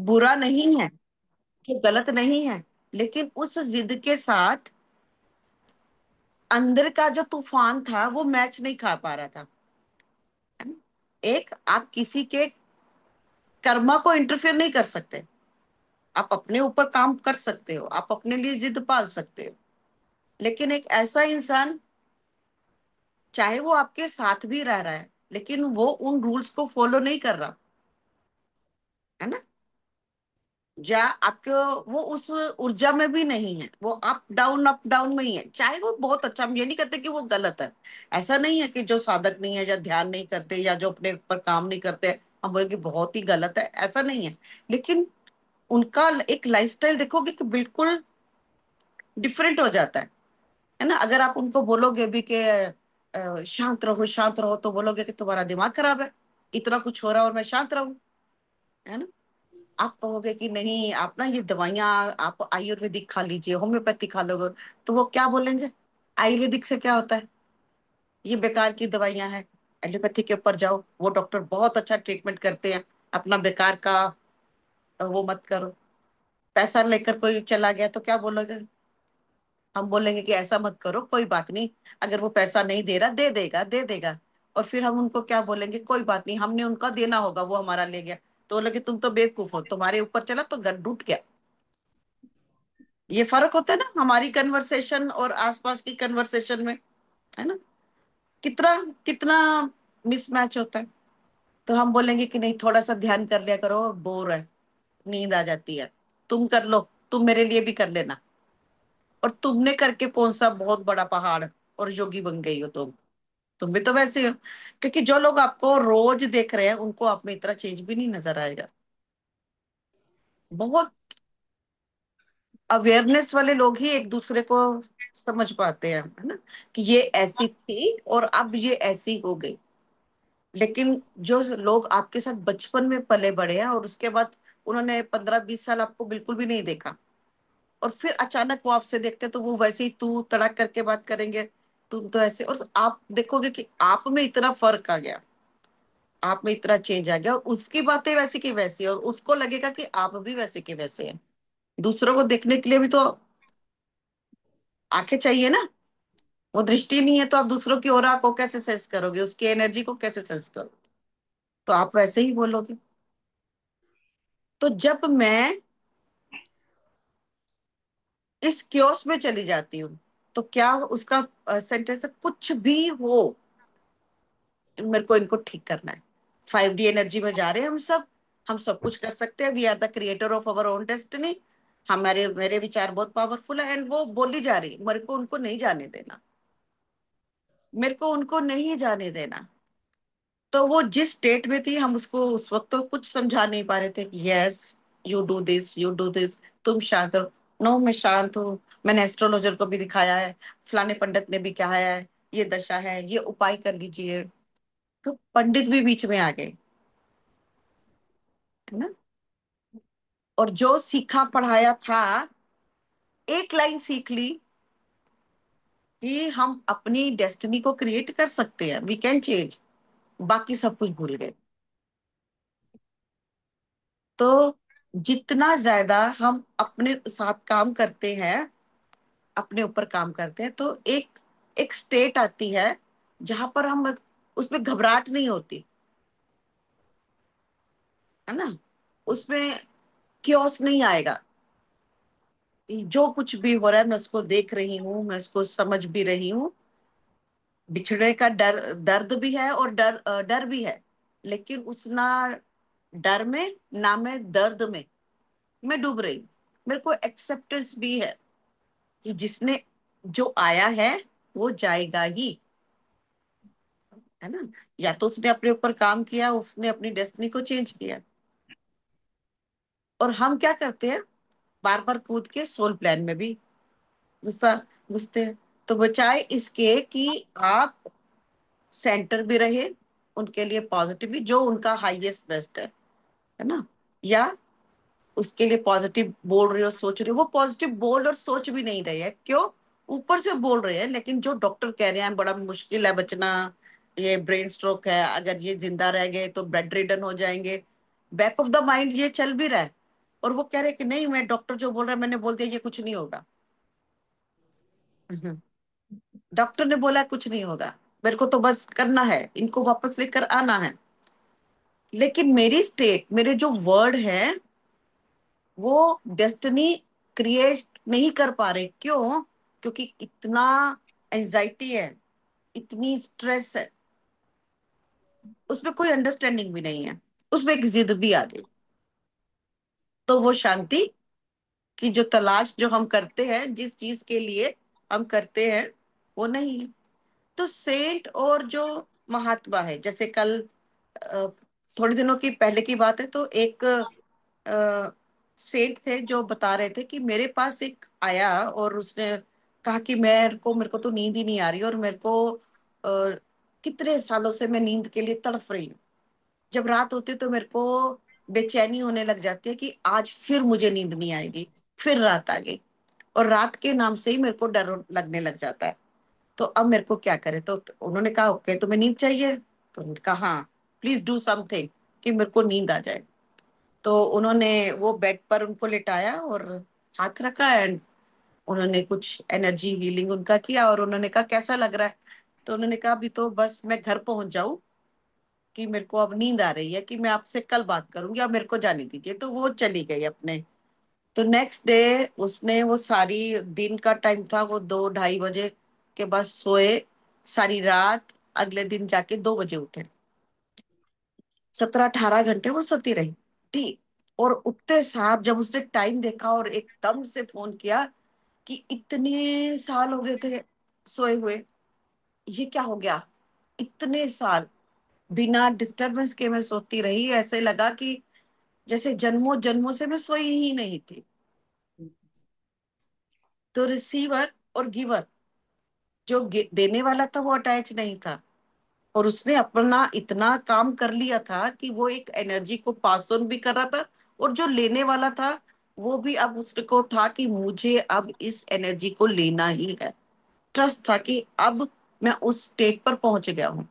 बुरा नहीं है, जो गलत नहीं है, लेकिन उस जिद के साथ अंदर का जो तूफान था वो मैच नहीं खा पा रहा था, है ना। एक, आप किसी के कर्मा को इंटरफेयर नहीं कर सकते, आप अपने ऊपर काम कर सकते हो, आप अपने लिए जिद पाल सकते हो, लेकिन एक ऐसा इंसान, चाहे वो आपके साथ भी रह रहा है, लेकिन वो उन रूल्स को फॉलो नहीं कर रहा, है ना, या आपको वो उस ऊर्जा में भी नहीं है, वो अप डाउन में ही है, चाहे वो बहुत अच्छा, हम ये नहीं कहते कि वो गलत है। ऐसा नहीं है कि जो साधक नहीं है या ध्यान नहीं करते या जो अपने ऊपर काम नहीं करते हम बोले कि बहुत ही गलत है, ऐसा नहीं है। लेकिन उनका एक लाइफस्टाइल देखोगे कि बिल्कुल डिफरेंट हो जाता है ना। अगर आप उनको बोलोगे भी कि शांत रहो शांत रहो, तो बोलोगे कि तुम्हारा दिमाग खराब है, इतना कुछ हो रहा है और मैं शांत रहूं, है ना। आप कहोगे कि नहीं, आप ना ये दवाइयां आप आयुर्वेदिक खा लीजिए, होम्योपैथी खा लोगे, तो वो क्या बोलेंगे, आयुर्वेदिक से क्या होता है, ये बेकार की दवाइयां हैं, एलोपैथी के ऊपर जाओ, वो डॉक्टर बहुत अच्छा ट्रीटमेंट करते हैं, अपना बेकार का वो मत करो। पैसा लेकर कोई चला गया तो क्या बोलोगे, हम बोलेंगे कि ऐसा मत करो, कोई बात नहीं, अगर वो पैसा नहीं दे रहा, दे देगा दे देगा। और फिर हम उनको क्या बोलेंगे, कोई बात नहीं, हमने उनका देना होगा, वो हमारा ले गया, तो बोलोगे तुम तो बेवकूफ हो, तुम्हारे ऊपर चला तो घर टूट गया। ये फर्क होता है ना हमारी कन्वर्सेशन और आसपास की कन्वर्सेशन में, है ना। कितना कितना मिसमैच होता है। तो हम बोलेंगे कि नहीं, थोड़ा सा ध्यान कर लिया करो, बोर है, नींद आ जाती है, तुम कर लो, तुम मेरे लिए भी कर लेना। और तुमने करके कौन सा बहुत बड़ा पहाड़ और योगी बन गई हो तुम भी तो वैसे ही हो। क्योंकि जो लोग आपको रोज देख रहे हैं उनको आप में इतना चेंज भी नहीं नजर आएगा। बहुत अवेयरनेस वाले लोग ही एक दूसरे को समझ पाते हैं, है ना, कि ये ऐसी थी और अब ये ऐसी हो गई। लेकिन जो लोग आपके साथ बचपन में पले बड़े हैं और उसके बाद उन्होंने 15-20 साल आपको बिल्कुल भी नहीं देखा, और फिर अचानक वो आपसे देखते हैं, तो वो वैसे ही तू तड़क करके बात करेंगे, तुम तो ऐसे, और आप देखोगे कि आप में इतना फर्क आ गया, आप में इतना चेंज आ गया, और उसकी बातें वैसी की वैसी, और उसको लगेगा कि आप भी वैसे के वैसे हैं। दूसरों को देखने के लिए भी तो आंखें चाहिए ना। वो दृष्टि नहीं है तो आप दूसरों की ओरा को कैसे सेंस करोगे, उसकी एनर्जी को कैसे सेंस करोगे, तो आप वैसे ही बोलोगे। तो जब मैं इस क्योस में चली जाती हूँ, तो क्या उसका सेंटेंस कुछ भी हो, मेरे को इनको ठीक करना है। 5D एनर्जी में जा रहे हैं हम सब कुछ कर सकते हैं, we are the creator of our own destiny. हमारे मेरे विचार बहुत पावरफुल है, एंड वो बोली जा रही, मेरे को उनको नहीं जाने देना, मेरे को उनको नहीं जाने देना। तो वो जिस स्टेट में थी, हम उसको उस वक्त तो कुछ समझा नहीं पा रहे थे कि yes, you do this you do this, तुम शांत रहो। नो, मैं शांत हूँ, मैंने एस्ट्रोलॉजर को भी दिखाया है, फलाने पंडित ने भी कहा है, ये दशा है, ये उपाय कर लीजिए। तो पंडित भी बीच में आ गए, है ना। और जो सीखा पढ़ाया था, एक लाइन सीख ली कि हम अपनी डेस्टिनी को क्रिएट कर सकते हैं, वी कैन चेंज, बाकी सब कुछ भूल गए। तो जितना ज्यादा हम अपने साथ काम करते हैं, अपने ऊपर काम करते हैं, तो एक एक स्टेट आती है जहां पर हम, उसमें घबराहट नहीं होती, है ना, उसमें क्योस नहीं आएगा, कि जो कुछ भी हो रहा है मैं उसको देख रही हूँ, मैं उसको समझ भी रही हूँ। बिछड़ने का डर, दर्द भी है और डर भी है, लेकिन उस ना डर में ना मैं दर्द में मैं डूब रही हूँ। मेरे को एक्सेप्टेंस भी है कि जिसने, जो आया है वो जाएगा ही, है ना। या तो उसने अपने ऊपर काम किया, उसने अपनी डेस्टिनी को चेंज किया। और हम क्या करते हैं, बार बार कूद के सोल प्लान में भी गुस्सा घुसते हैं। तो बचाए इसके कि आप सेंटर भी रहे, उनके लिए पॉजिटिव भी, जो उनका हाईएस्ट बेस्ट है ना, या उसके लिए पॉजिटिव बोल रहे हो, सोच रहे हो, वो पॉजिटिव बोल और सोच भी नहीं रहे हैं, क्यों, ऊपर से बोल रहे हैं, लेकिन जो डॉक्टर कह रहे हैं बड़ा मुश्किल है बचना, ये ब्रेन स्ट्रोक है, अगर ये जिंदा रह गए तो बेड रिडन हो जाएंगे, बैक ऑफ द माइंड ये चल भी रहा है, और वो कह रहे कि नहीं, मैं डॉक्टर जो बोल रहा है मैंने बोल दिया, ये कुछ नहीं होगा। हम्म। डॉक्टर ने बोला कुछ नहीं होगा, मेरे को तो बस करना है, इनको वापस लेकर आना है। लेकिन मेरी स्टेट, मेरे जो वर्ड है, वो डेस्टिनी क्रिएट नहीं कर पा रहे। क्यों? क्योंकि इतना एंजाइटी है, इतनी स्ट्रेस है, उसमें कोई अंडरस्टैंडिंग भी नहीं है, उसमें एक जिद भी आ गई। तो वो शांति की जो तलाश जो हम करते हैं, जिस चीज के लिए हम करते हैं, वो नहीं है। तो सेंट और जो महात्मा है, जैसे कल अ, थोड़े दिनों की पहले की बात है, तो एक सेठ थे जो बता रहे थे कि मेरे पास एक आया और उसने कहा कि मेरे को तो नींद ही नहीं आ रही, और मेरे को कितने सालों से मैं नींद के लिए तड़फ रही हूँ। जब रात होती है तो मेरे को बेचैनी होने लग जाती है कि आज फिर मुझे नींद नहीं आएगी, फिर रात आ गई, और रात के नाम से ही मेरे को डर लगने लग जाता है। तो अब मेरे को क्या करे? तो उन्होंने कहा ओके, तुम्हें नींद चाहिए? तो उन्होंने कहा हाँ, प्लीज डू समथिंग कि मेरे को नींद आ जाए। तो उन्होंने वो बेड पर उनको लिटाया और हाथ रखा, एंड उन्होंने कुछ एनर्जी हीलिंग उनका किया, और उन्होंने कहा कैसा लग रहा है? तो उन्होंने कहा अभी तो बस मैं घर पहुंच जाऊं, कि मेरे को अब नींद आ रही है, कि मैं आपसे कल बात करूंगी, अब मेरे को जाने दीजिए। तो वो चली गई अपने। तो नेक्स्ट डे उसने वो सारी, दिन का टाइम था, वो 2-2:30 बजे के बाद सोए सारी रात। अगले दिन जाके 2 बजे उठे। 17-18 घंटे वो सोती रही। ठीक। और उठते साथ जब उसने टाइम देखा और एकदम से फोन किया कि इतने साल हो गए थे सोए हुए, ये क्या हो गया? इतने साल बिना डिस्टरबेंस के मैं सोती रही, ऐसे लगा कि जैसे जन्मों जन्मों से मैं सोई ही नहीं थी। तो रिसीवर और गिवर, जो देने वाला था वो अटैच नहीं था, और उसने अपना इतना काम कर लिया था कि वो एक एनर्जी को पास ऑन भी कर रहा था, और जो लेने वाला था वो भी अब उसको था कि मुझे अब इस एनर्जी को लेना ही है। ट्रस्ट था कि अब मैं उस स्टेट पर पहुंच गया हूँ।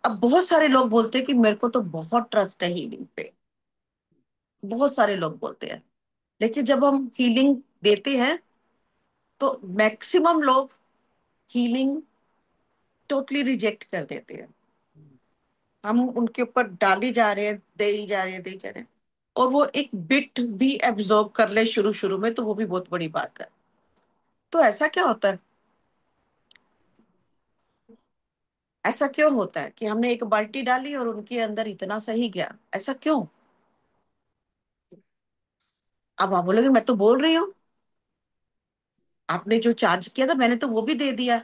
अब बहुत सारे लोग बोलते हैं कि मेरे को तो बहुत ट्रस्ट है हीलिंग पे, बहुत सारे लोग बोलते हैं। लेकिन जब हम हीलिंग देते हैं तो मैक्सिमम लोग हीलिंग टोटली रिजेक्ट कर देते हैं। हम उनके ऊपर डाली जा रहे हैं, दे ही जा रहे हैं, दे ही जा रहे हैं, और वो एक बिट भी एब्जॉर्ब कर ले शुरू शुरू में, तो वो भी बहुत बड़ी बात है। तो ऐसा क्या होता है? ऐसा क्यों होता है कि हमने एक बाल्टी डाली और उनके अंदर इतना सही गया? ऐसा क्यों? अब आप बोलोगे मैं तो बोल रही हूँ, आपने जो चार्ज किया था मैंने तो वो भी दे दिया।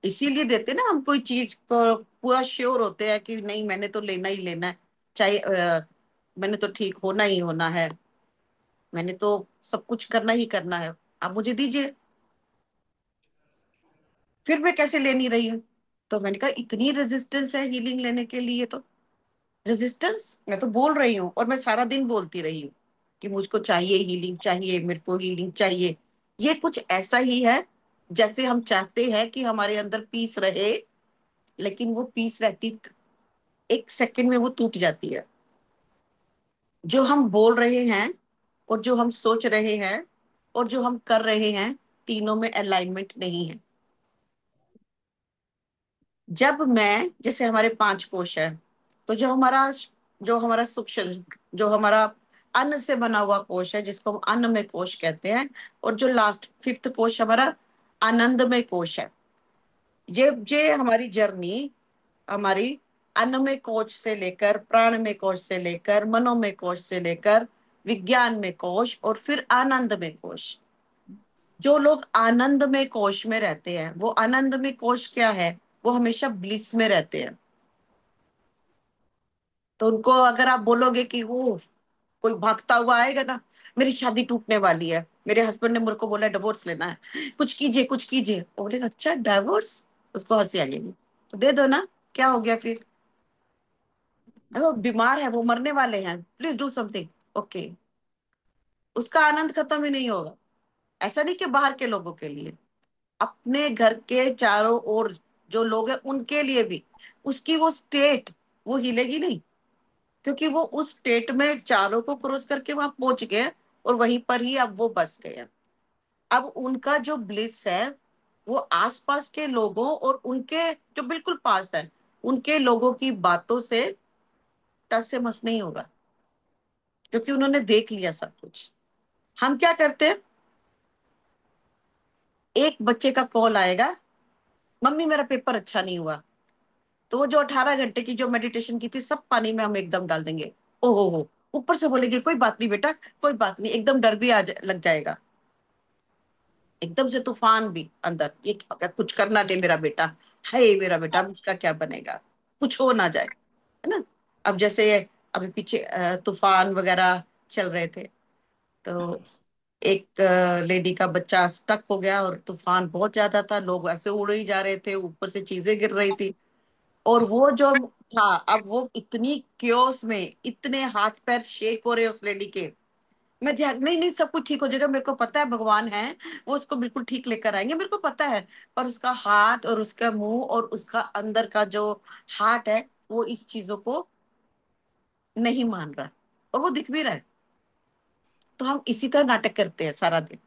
इसीलिए देते ना हम कोई चीज को, पूरा श्योर होते हैं कि नहीं मैंने तो लेना ही लेना है, चाहे मैंने तो ठीक होना ही होना है, मैंने तो सब कुछ करना ही करना है, आप मुझे दीजिए। फिर मैं कैसे ले नहीं रही हूँ? तो मैंने कहा इतनी रेजिस्टेंस है हीलिंग लेने के लिए, तो रेजिस्टेंस, मैं तो बोल रही हूँ और मैं सारा दिन बोलती रही हूँ कि मुझको चाहिए हीलिंग, चाहिए मेरे को हीलिंग चाहिए। ये कुछ ऐसा ही है जैसे हम चाहते हैं कि हमारे अंदर पीस रहे, लेकिन वो पीस रहती, एक सेकंड में वो टूट जाती है। जो हम बोल रहे हैं, और जो हम सोच रहे हैं, और जो हम कर रहे हैं, तीनों में अलाइनमेंट नहीं है। जब मैं, जैसे हमारे 5 कोश है, तो जो हमारा सूक्ष्म, जो हमारा अन्न से बना हुआ कोश है, जिसको हम अन्नमय कोश कहते हैं, और जो लास्ट 5th कोश हमारा आनंदमय कोश है। ये हमारी जर्नी, हमारी अन्नमय कोश से लेकर, प्राणमय कोश से लेकर, मनोमय कोश से लेकर, विज्ञान में कोश, और फिर आनंद में कोश। जो लोग आनंद में कोश में रहते हैं, वो आनंद में कोश क्या है? वो हमेशा ब्लिस में रहते हैं। तो उनको अगर आप बोलोगे कि वो कोई भागता हुआ आएगा ना, मेरी शादी टूटने वाली है, मेरे हस्बैंड ने मेरे को बोला डिवोर्स लेना है, कुछ कीजिए कुछ कीजिए, वो बोलेगा अच्छा डिवोर्स, उसको हंसी आ जाएगी, तो दे दो ना, क्या हो गया फिर? वो बीमार है, वो मरने वाले हैं, प्लीज डू समथिंग। ओके, उसका आनंद खत्म ही नहीं होगा। ऐसा नहीं कि बाहर के लोगों के लिए, अपने घर के चारों ओर जो लोग हैं उनके लिए भी उसकी वो स्टेट, वो हिलेगी नहीं। क्योंकि वो उस स्टेट में चारों को क्रॉस करके वहां पहुंच गए, और वहीं पर ही अब वो बस गए। अब उनका जो ब्लिस है, वो आसपास के लोगों और उनके जो बिल्कुल पास है, उनके लोगों की बातों से टस से मस नहीं होगा, क्योंकि उन्होंने देख लिया सब कुछ। हम क्या करते हैं, एक बच्चे का कॉल आएगा, मम्मी मेरा पेपर अच्छा नहीं हुआ, तो वो जो 18 घंटे की जो मेडिटेशन की थी सब पानी में हम एकदम डाल देंगे। ओहो हो, ऊपर से बोलेंगे कोई बात नहीं बेटा, कोई बात नहीं, एकदम डर भी लग जाएगा, एकदम से तूफान भी अंदर, ये अगर कुछ करना दे मेरा बेटा, है मेरा बेटा, अब इसका क्या बनेगा, कुछ हो ना जाए, है ना। अब जैसे अभी पीछे तूफान वगैरह चल रहे थे, तो एक लेडी का बच्चा स्टक हो गया, और तूफान बहुत ज्यादा था, लोग ऐसे उड़ ही जा रहे थे, ऊपर से चीजें गिर रही थी, और वो जो था, अब वो इतनी क्योस में, इतने हाथ पैर शेक हो रहे उस लेडी के, मैं ध्यान, नहीं नहीं सब कुछ ठीक हो जाएगा, मेरे को पता है भगवान है, वो उसको बिल्कुल ठीक लेकर आएंगे, मेरे को पता है। पर उसका हाथ और उसका मुंह और उसका अंदर का जो हार्ट है, वो इस चीजों को नहीं मान रहा, और वो दिख भी रहा है। तो हम इसी तरह नाटक करते हैं सारा दिन,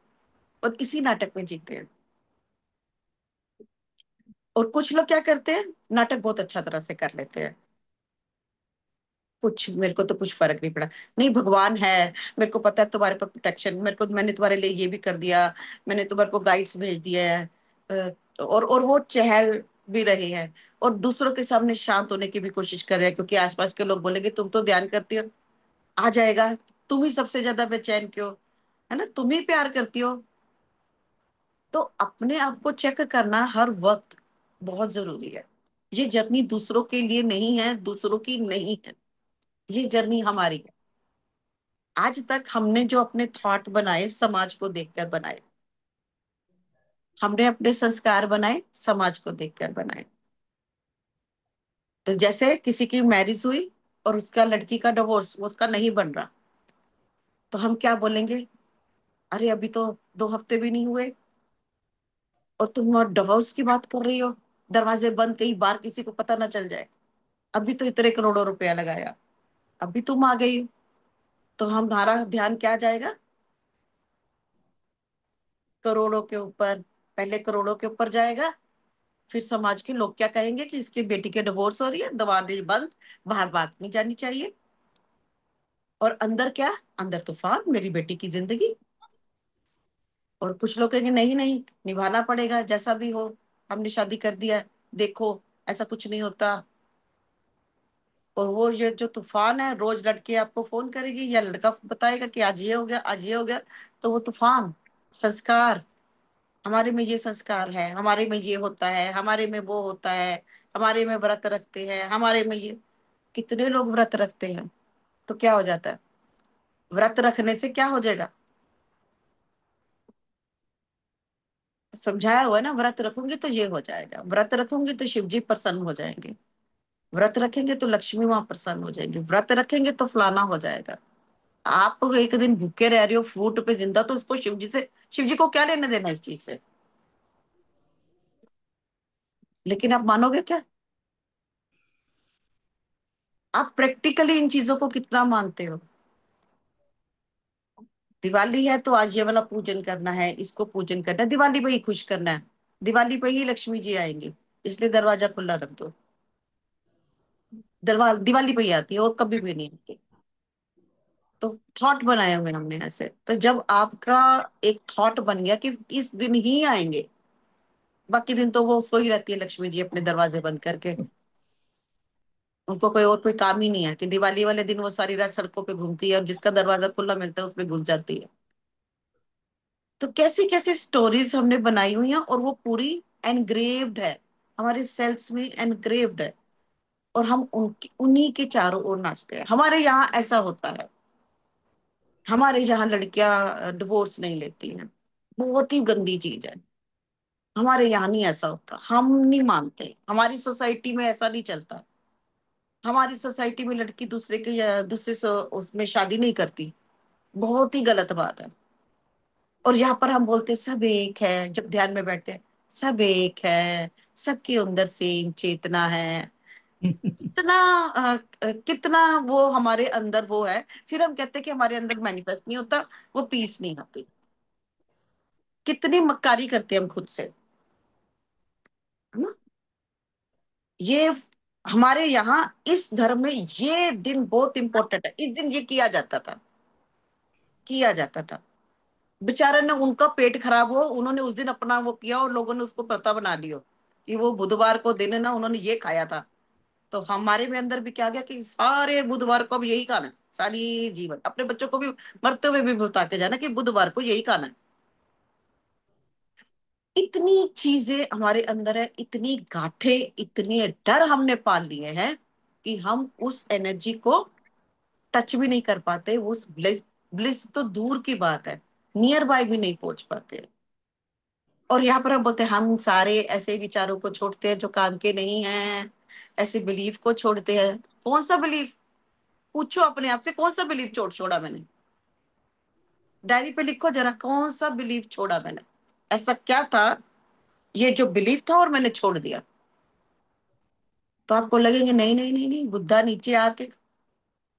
और इसी नाटक में जीते हैं। और कुछ लोग क्या करते हैं, नाटक बहुत अच्छा तरह से कर लेते हैं, कुछ मेरे को तो कुछ फर्क नहीं पड़ा, नहीं भगवान है, मेरे को पता है तुम्हारे पर प्रोटेक्शन, मेरे को, मैंने तुम्हारे लिए ये भी कर दिया, मैंने तुम्हारे को गाइड्स भेज दिया है। और वो चहल भी रहे हैं, और दूसरों के सामने शांत होने की भी कोशिश कर रहे हैं, क्योंकि आसपास के लोग बोलेंगे तुम तो ध्यान करती हो, आ जाएगा, तुम ही सबसे ज्यादा बेचैन क्यों, है ना, तुम ही प्यार करती हो। तो अपने आप को चेक करना हर वक्त बहुत जरूरी है। ये जर्नी दूसरों के लिए नहीं है, दूसरों की नहीं है, ये जर्नी हमारी है। आज तक हमने जो अपने थॉट बनाए, समाज को देखकर बनाए, हमने अपने संस्कार बनाए, समाज को देखकर बनाए। तो जैसे किसी की मैरिज हुई, और उसका लड़की का डिवोर्स, वो उसका नहीं बन रहा, तो हम क्या बोलेंगे, अरे अभी तो 2 हफ्ते भी नहीं हुए, और तुम डिवोर्स की बात कर रही हो, दरवाजे बंद, कहीं बाहर किसी को पता ना चल जाए, अभी तो इतने करोड़ों रुपया लगाया, अभी तुम आ गई हो। तो हमारा ध्यान क्या जाएगा, करोड़ों के ऊपर, पहले करोड़ों के ऊपर जाएगा, फिर समाज के लोग क्या कहेंगे कि इसकी बेटी के डिवोर्स हो रही है, दरवाजे बंद, बाहर बात नहीं जानी चाहिए, और अंदर क्या, अंदर तूफान, मेरी बेटी की जिंदगी। और कुछ लोग कहेंगे नहीं नहीं, निभाना पड़ेगा जैसा भी हो, हमने शादी कर दिया है, देखो ऐसा कुछ नहीं होता। और वो ये जो तूफान है, रोज लड़की आपको फोन करेगी या लड़का बताएगा कि आज ये हो गया, आज ये हो गया, तो वो तूफान, संस्कार, हमारे में ये संस्कार है, हमारे में ये होता है, हमारे में वो होता है, हमारे में व्रत रखते हैं, हमारे में ये, कितने लोग व्रत रखते हैं, तो क्या हो जाता है, व्रत रखने से क्या हो जाएगा, समझाया हुआ है ना, व्रत रखूंगी तो ये हो जाएगा, व्रत रखूंगी तो शिव जी प्रसन्न हो जाएंगे, व्रत रखेंगे तो लक्ष्मी माँ प्रसन्न हो जाएंगे, व्रत रखेंगे तो फलाना हो जाएगा। आप एक दिन भूखे रह रहे हो फ्रूट पे जिंदा, तो उसको शिव जी से, शिव जी को क्या लेने देना इस चीज से, लेकिन आप मानोगे क्या, आप प्रैक्टिकली इन चीजों को कितना मानते हो। दिवाली है तो आज ये वाला पूजन करना है, इसको पूजन करना है, दिवाली पे ही खुश करना है, दिवाली पे ही लक्ष्मी जी आएंगी, इसलिए दरवाजा खुला रख दो, दरवाजा दिवाली पे ही आती है और कभी भी नहीं आती। तो थॉट बनाए हुए हमने ऐसे, तो जब आपका एक थॉट बन गया कि इस दिन ही आएंगे, बाकी दिन तो वो सोई रहती है लक्ष्मी जी अपने दरवाजे बंद करके, उनको कोई और कोई काम ही नहीं है, कि दिवाली वाले दिन वो सारी रात सड़कों पे घूमती है, और जिसका दरवाजा खुला मिलता है उसमें घुस जाती है। तो कैसी कैसी स्टोरीज हमने बनाई हुई हैं, और वो पूरी एनग्रेव्ड है, हमारे सेल्स में एनग्रेव्ड है, और हम उनकी उन्हीं के चारों ओर नाचते हैं। हमारे यहाँ ऐसा होता है, हमारे यहाँ लड़कियां डिवोर्स नहीं लेती हैं, बहुत ही गंदी चीज है, हमारे यहाँ नहीं ऐसा होता, हम नहीं मानते, हमारी सोसाइटी में ऐसा नहीं चलता, हमारी सोसाइटी में लड़की दूसरे के या दूसरे से उसमें शादी नहीं करती, बहुत ही गलत बात है। और यहाँ पर हम बोलते सब एक है, जब ध्यान में बैठते हैं सब एक है, सबके अंदर सेम चेतना है, कितना कितना वो हमारे अंदर वो है, फिर हम कहते हैं कि हमारे अंदर मैनिफेस्ट नहीं होता, वो पीस नहीं आती। कितनी मक्कारी करते हैं हम खुद से, है ना। ये हमारे यहाँ इस धर्म में ये दिन बहुत इंपॉर्टेंट है, इस दिन ये किया जाता था, किया जाता था। बेचारे ने, उनका पेट खराब हो, उन्होंने उस दिन अपना वो किया और लोगों ने उसको प्रथा बना लियो कि वो बुधवार को दिन है ना, उन्होंने ये खाया था। तो हमारे में अंदर भी क्या गया कि सारे बुधवार को अब यही खाना है, सारी जीवन अपने बच्चों को भी मरते हुए भी बता के जाना कि बुधवार को यही खाना है। इतनी चीजें हमारे अंदर है, इतनी गांठें, इतने डर हमने पाल लिए हैं कि हम उस एनर्जी को टच भी नहीं कर पाते, उस ब्लिस, ब्लिस तो दूर की बात है, नियर बाय भी नहीं पहुंच पाते। और यहाँ पर हम बोलते हैं हम सारे ऐसे विचारों को छोड़ते हैं जो काम के नहीं हैं, ऐसे बिलीफ को छोड़ते हैं। कौन सा बिलीफ? पूछो अपने आप से, कौन सा बिलीफ छोड़ा मैंने? डायरी पे लिखो जरा, कौन सा बिलीफ छोड़ा मैंने? ऐसा क्या था ये जो बिलीफ था और मैंने छोड़ दिया? तो आपको लगेंगे नहीं नहीं नहीं नहीं, बुद्धा नीचे आके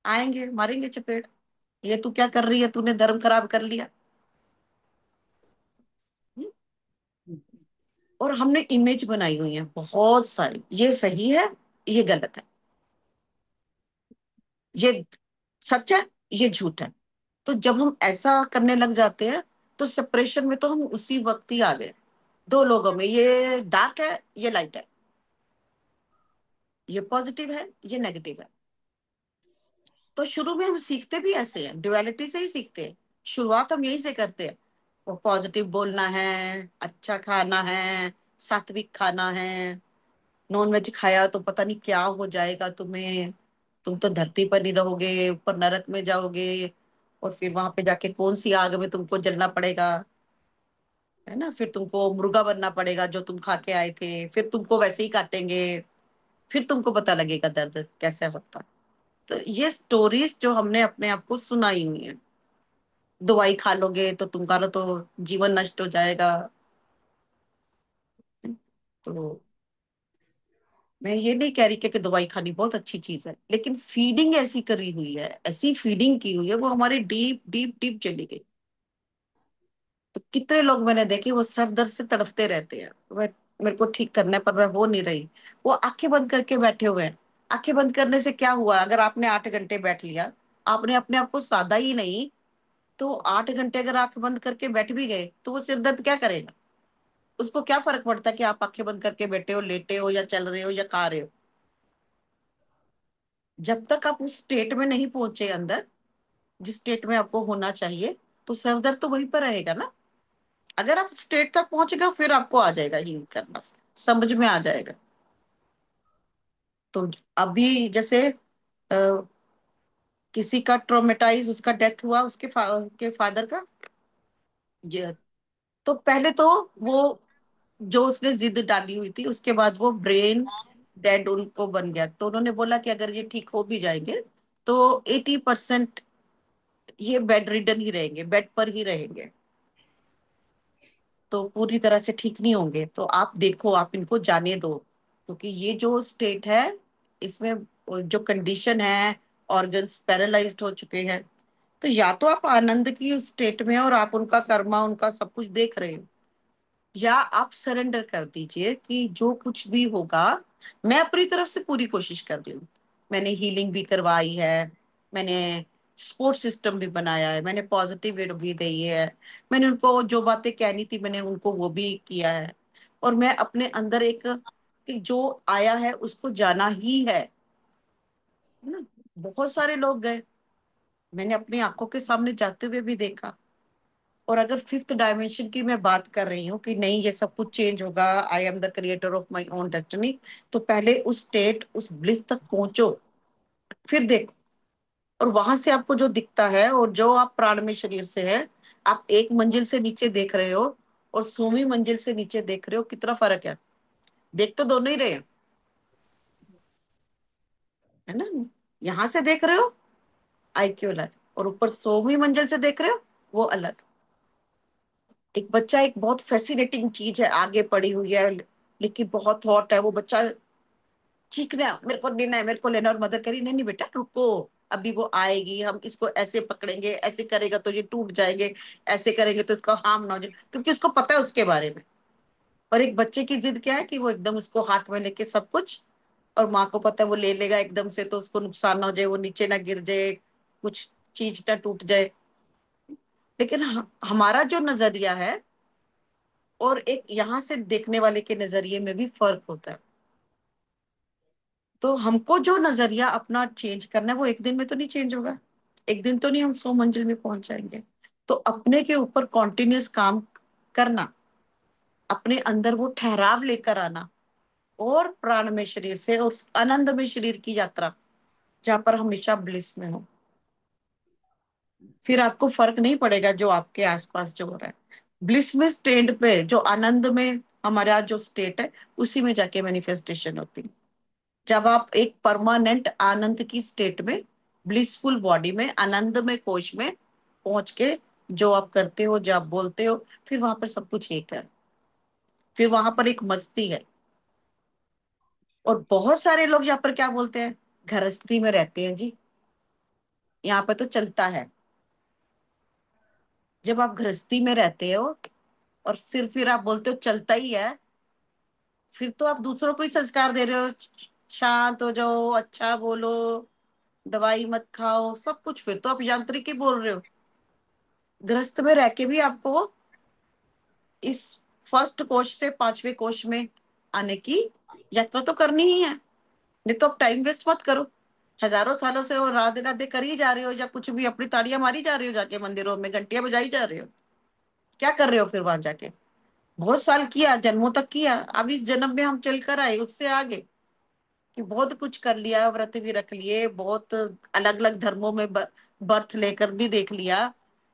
आएंगे, मारेंगे चपेट, ये तू क्या कर रही है, तूने धर्म खराब कर लिया। हम्म? और हमने इमेज बनाई हुई है बहुत सारी, ये सही है, ये गलत है, ये सच है, ये झूठ है। तो जब हम ऐसा करने लग जाते हैं, तो सेपरेशन में तो हम उसी वक्त ही आ गए, दो लोगों में, ये डार्क है, ये लाइट है, ये पॉजिटिव है, ये नेगेटिव है। तो शुरू में हम सीखते भी ऐसे हैं, ड्युअलिटी से ही सीखते हैं। शुरुआत हम यही से करते हैं, वो पॉजिटिव बोलना है, अच्छा खाना है, सात्विक खाना है, नॉन वेज खाया तो पता नहीं क्या हो जाएगा तुम्हें, तुम तो धरती पर नहीं रहोगे, ऊपर नरक में जाओगे, और फिर वहां पे जाके कौन सी आग में तुमको जलना पड़ेगा, है ना, फिर तुमको मुर्गा बनना पड़ेगा जो तुम खा के आए थे, फिर तुमको वैसे ही काटेंगे, फिर तुमको पता लगेगा दर्द कैसे होता। तो ये स्टोरीज जो हमने अपने आप को सुनाई हुई है, दवाई खा लोगे तो तुम्हारा तो जीवन नष्ट हो जाएगा। तो मैं ये नहीं कह रही कि दवाई खानी बहुत अच्छी चीज है, लेकिन फीडिंग ऐसी करी हुई है, ऐसी फीडिंग की हुई है, वो हमारे डीप डीप डीप चली गई। तो कितने लोग मैंने देखे वो सर दर्द से तड़फते रहते हैं, वह मेरे को ठीक करने पर वह हो नहीं रही, वो आंखें बंद करके बैठे हुए हैं। आंखें बंद करने से क्या हुआ? अगर आपने 8 घंटे बैठ लिया, आपने अपने आप को साधा ही नहीं, तो 8 घंटे अगर आंख बंद करके बैठ भी गए तो वो सिर दर्द क्या करेगा? उसको क्या फर्क पड़ता है कि आप आंखें बंद करके बैठे हो, लेटे हो, या चल रहे हो, या खा रहे हो? जब तक आप उस स्टेट में नहीं पहुंचे अंदर, जिस स्टेट में आपको होना चाहिए, तो सर दर्द तो वहीं पर रहेगा ना। अगर आप स्टेट तक पहुंच गए, फिर आपको आ जाएगा हील करना, समझ में आ जाएगा। तो अभी जैसे किसी का ट्रोमेटाइज, उसका डेथ हुआ, के फादर का, तो पहले तो वो जो उसने जिद डाली हुई थी, उसके बाद वो ब्रेन डेड उनको बन गया। तो उन्होंने बोला कि अगर ये ठीक हो भी जाएंगे तो 80% ये बेड रिडन ही रहेंगे, बेड पर ही रहेंगे, तो पूरी तरह से ठीक नहीं होंगे। तो आप देखो, आप इनको जाने दो, क्योंकि ये जो स्टेट है, इसमें जो कंडीशन है, ऑर्गन्स पैरालाइज्ड हो चुके हैं। तो या तो आप आनंद की उस स्टेट में हो और आप उनका कर्मा, उनका सब कुछ देख रहे हो, या आप सरेंडर कर दीजिए कि जो कुछ भी होगा, मैं अपनी तरफ से पूरी कोशिश कर रही हूँ। मैंने हीलिंग भी करवाई है, मैंने सपोर्ट सिस्टम भी बनाया है, मैंने पॉजिटिव भी दी है, मैंने उनको जो बातें कहनी थी मैंने उनको वो भी किया है। और मैं अपने अंदर एक, कि जो आया है उसको जाना ही है ना। बहुत सारे लोग गए, मैंने अपनी आंखों के सामने जाते हुए भी देखा। और अगर फिफ्थ डायमेंशन की मैं बात कर रही हूँ कि नहीं ये सब कुछ चेंज होगा, I am the creator of my own destiny, तो पहले उस स्टेट, उस ब्लिस तक पहुंचो, फिर देखो। और वहां से आपको जो दिखता है, और जो आप प्राण में शरीर से है, आप एक मंजिल से नीचे देख रहे हो और 100वीं मंजिल से नीचे देख रहे हो, कितना फर्क है? देख तो दोनों ही रहे हैं, है ना। यहाँ से देख रहे हो, IQ अलग, और ऊपर 100वीं मंजिल से देख रहे हो, वो अलग। एक बच्चा एक बहुत फैसिनेटिंग चीज है, आगे पड़ी हुई है, लेकिन बहुत थॉट है वो बच्चा, चीखना, मेरे को लेना है, मेरे को लेना है। और मदर कह रही नहीं नहीं बेटा रुको, अभी वो आएगी, हम इसको ऐसे पकड़ेंगे, ऐसे करेगा तो ये टूट जाएंगे, ऐसे करेंगे तो इसका हार्म ना हो जाए, क्योंकि उसको पता है उसके बारे में। और एक बच्चे की जिद क्या है कि वो एकदम उसको हाथ में लेके सब कुछ, और माँ को पता है वो ले लेगा एकदम से तो उसको नुकसान ना हो जाए, वो नीचे ना गिर जाए, कुछ चीज ना टूट जाए। लेकिन हमारा जो नजरिया है और एक यहाँ से देखने वाले के नजरिए में भी फर्क होता है। तो हमको जो नजरिया अपना चेंज करना है वो एक दिन में तो नहीं चेंज होगा, एक दिन तो नहीं हम 100 मंजिल में पहुंच जाएंगे। तो अपने के ऊपर कॉन्टिन्यूस काम करना, अपने अंदर वो ठहराव लेकर आना, और प्राण में शरीर से और आनंद में शरीर की यात्रा, जहां पर हमेशा ब्लिस में हो, फिर आपको फर्क नहीं पड़ेगा जो आपके आसपास जो हो रहा है। ब्लिस में स्टेट पे जो आनंद में हमारा जो स्टेट है, उसी में जाके मैनिफेस्टेशन होती है। जब आप एक परमानेंट आनंद की स्टेट में, ब्लिसफुल बॉडी में, आनंद में कोश में पहुंच के जो आप करते हो, जो आप बोलते हो, फिर वहां पर सब कुछ एक है, फिर वहां पर एक मस्ती है। और बहुत सारे लोग यहाँ पर क्या बोलते हैं, गृहस्थी में रहते हैं जी, यहाँ पे तो चलता है। जब आप गृहस्थी में रहते हो और सिर्फ फिर आप बोलते हो चलता ही है, फिर तो आप दूसरों को ही संस्कार दे रहे हो, शांत हो जाओ, अच्छा बोलो, दवाई मत खाओ, सब कुछ फिर तो आप यांत्रिक ही बोल रहे हो। गृहस्थ में रह के भी आपको इस फर्स्ट कोश से पांचवें कोश में आने की यात्रा तो करनी ही है। नहीं तो आप टाइम वेस्ट मत करो, हजारों सालों से वो राधे राधे कर ही जा रहे हो, या कुछ भी अपनी ताड़ियां मारी जा रहे हो, जाके मंदिरों में घंटियां बजाई जा रहे हो, क्या कर रहे हो फिर वहां जाके? बहुत साल किया, जन्मों तक किया, अब इस जन्म में हम चल कर आए उससे आगे, कि बहुत कुछ कर लिया, व्रत भी रख लिए, बहुत अलग अलग धर्मों में बर्थ लेकर भी देख लिया,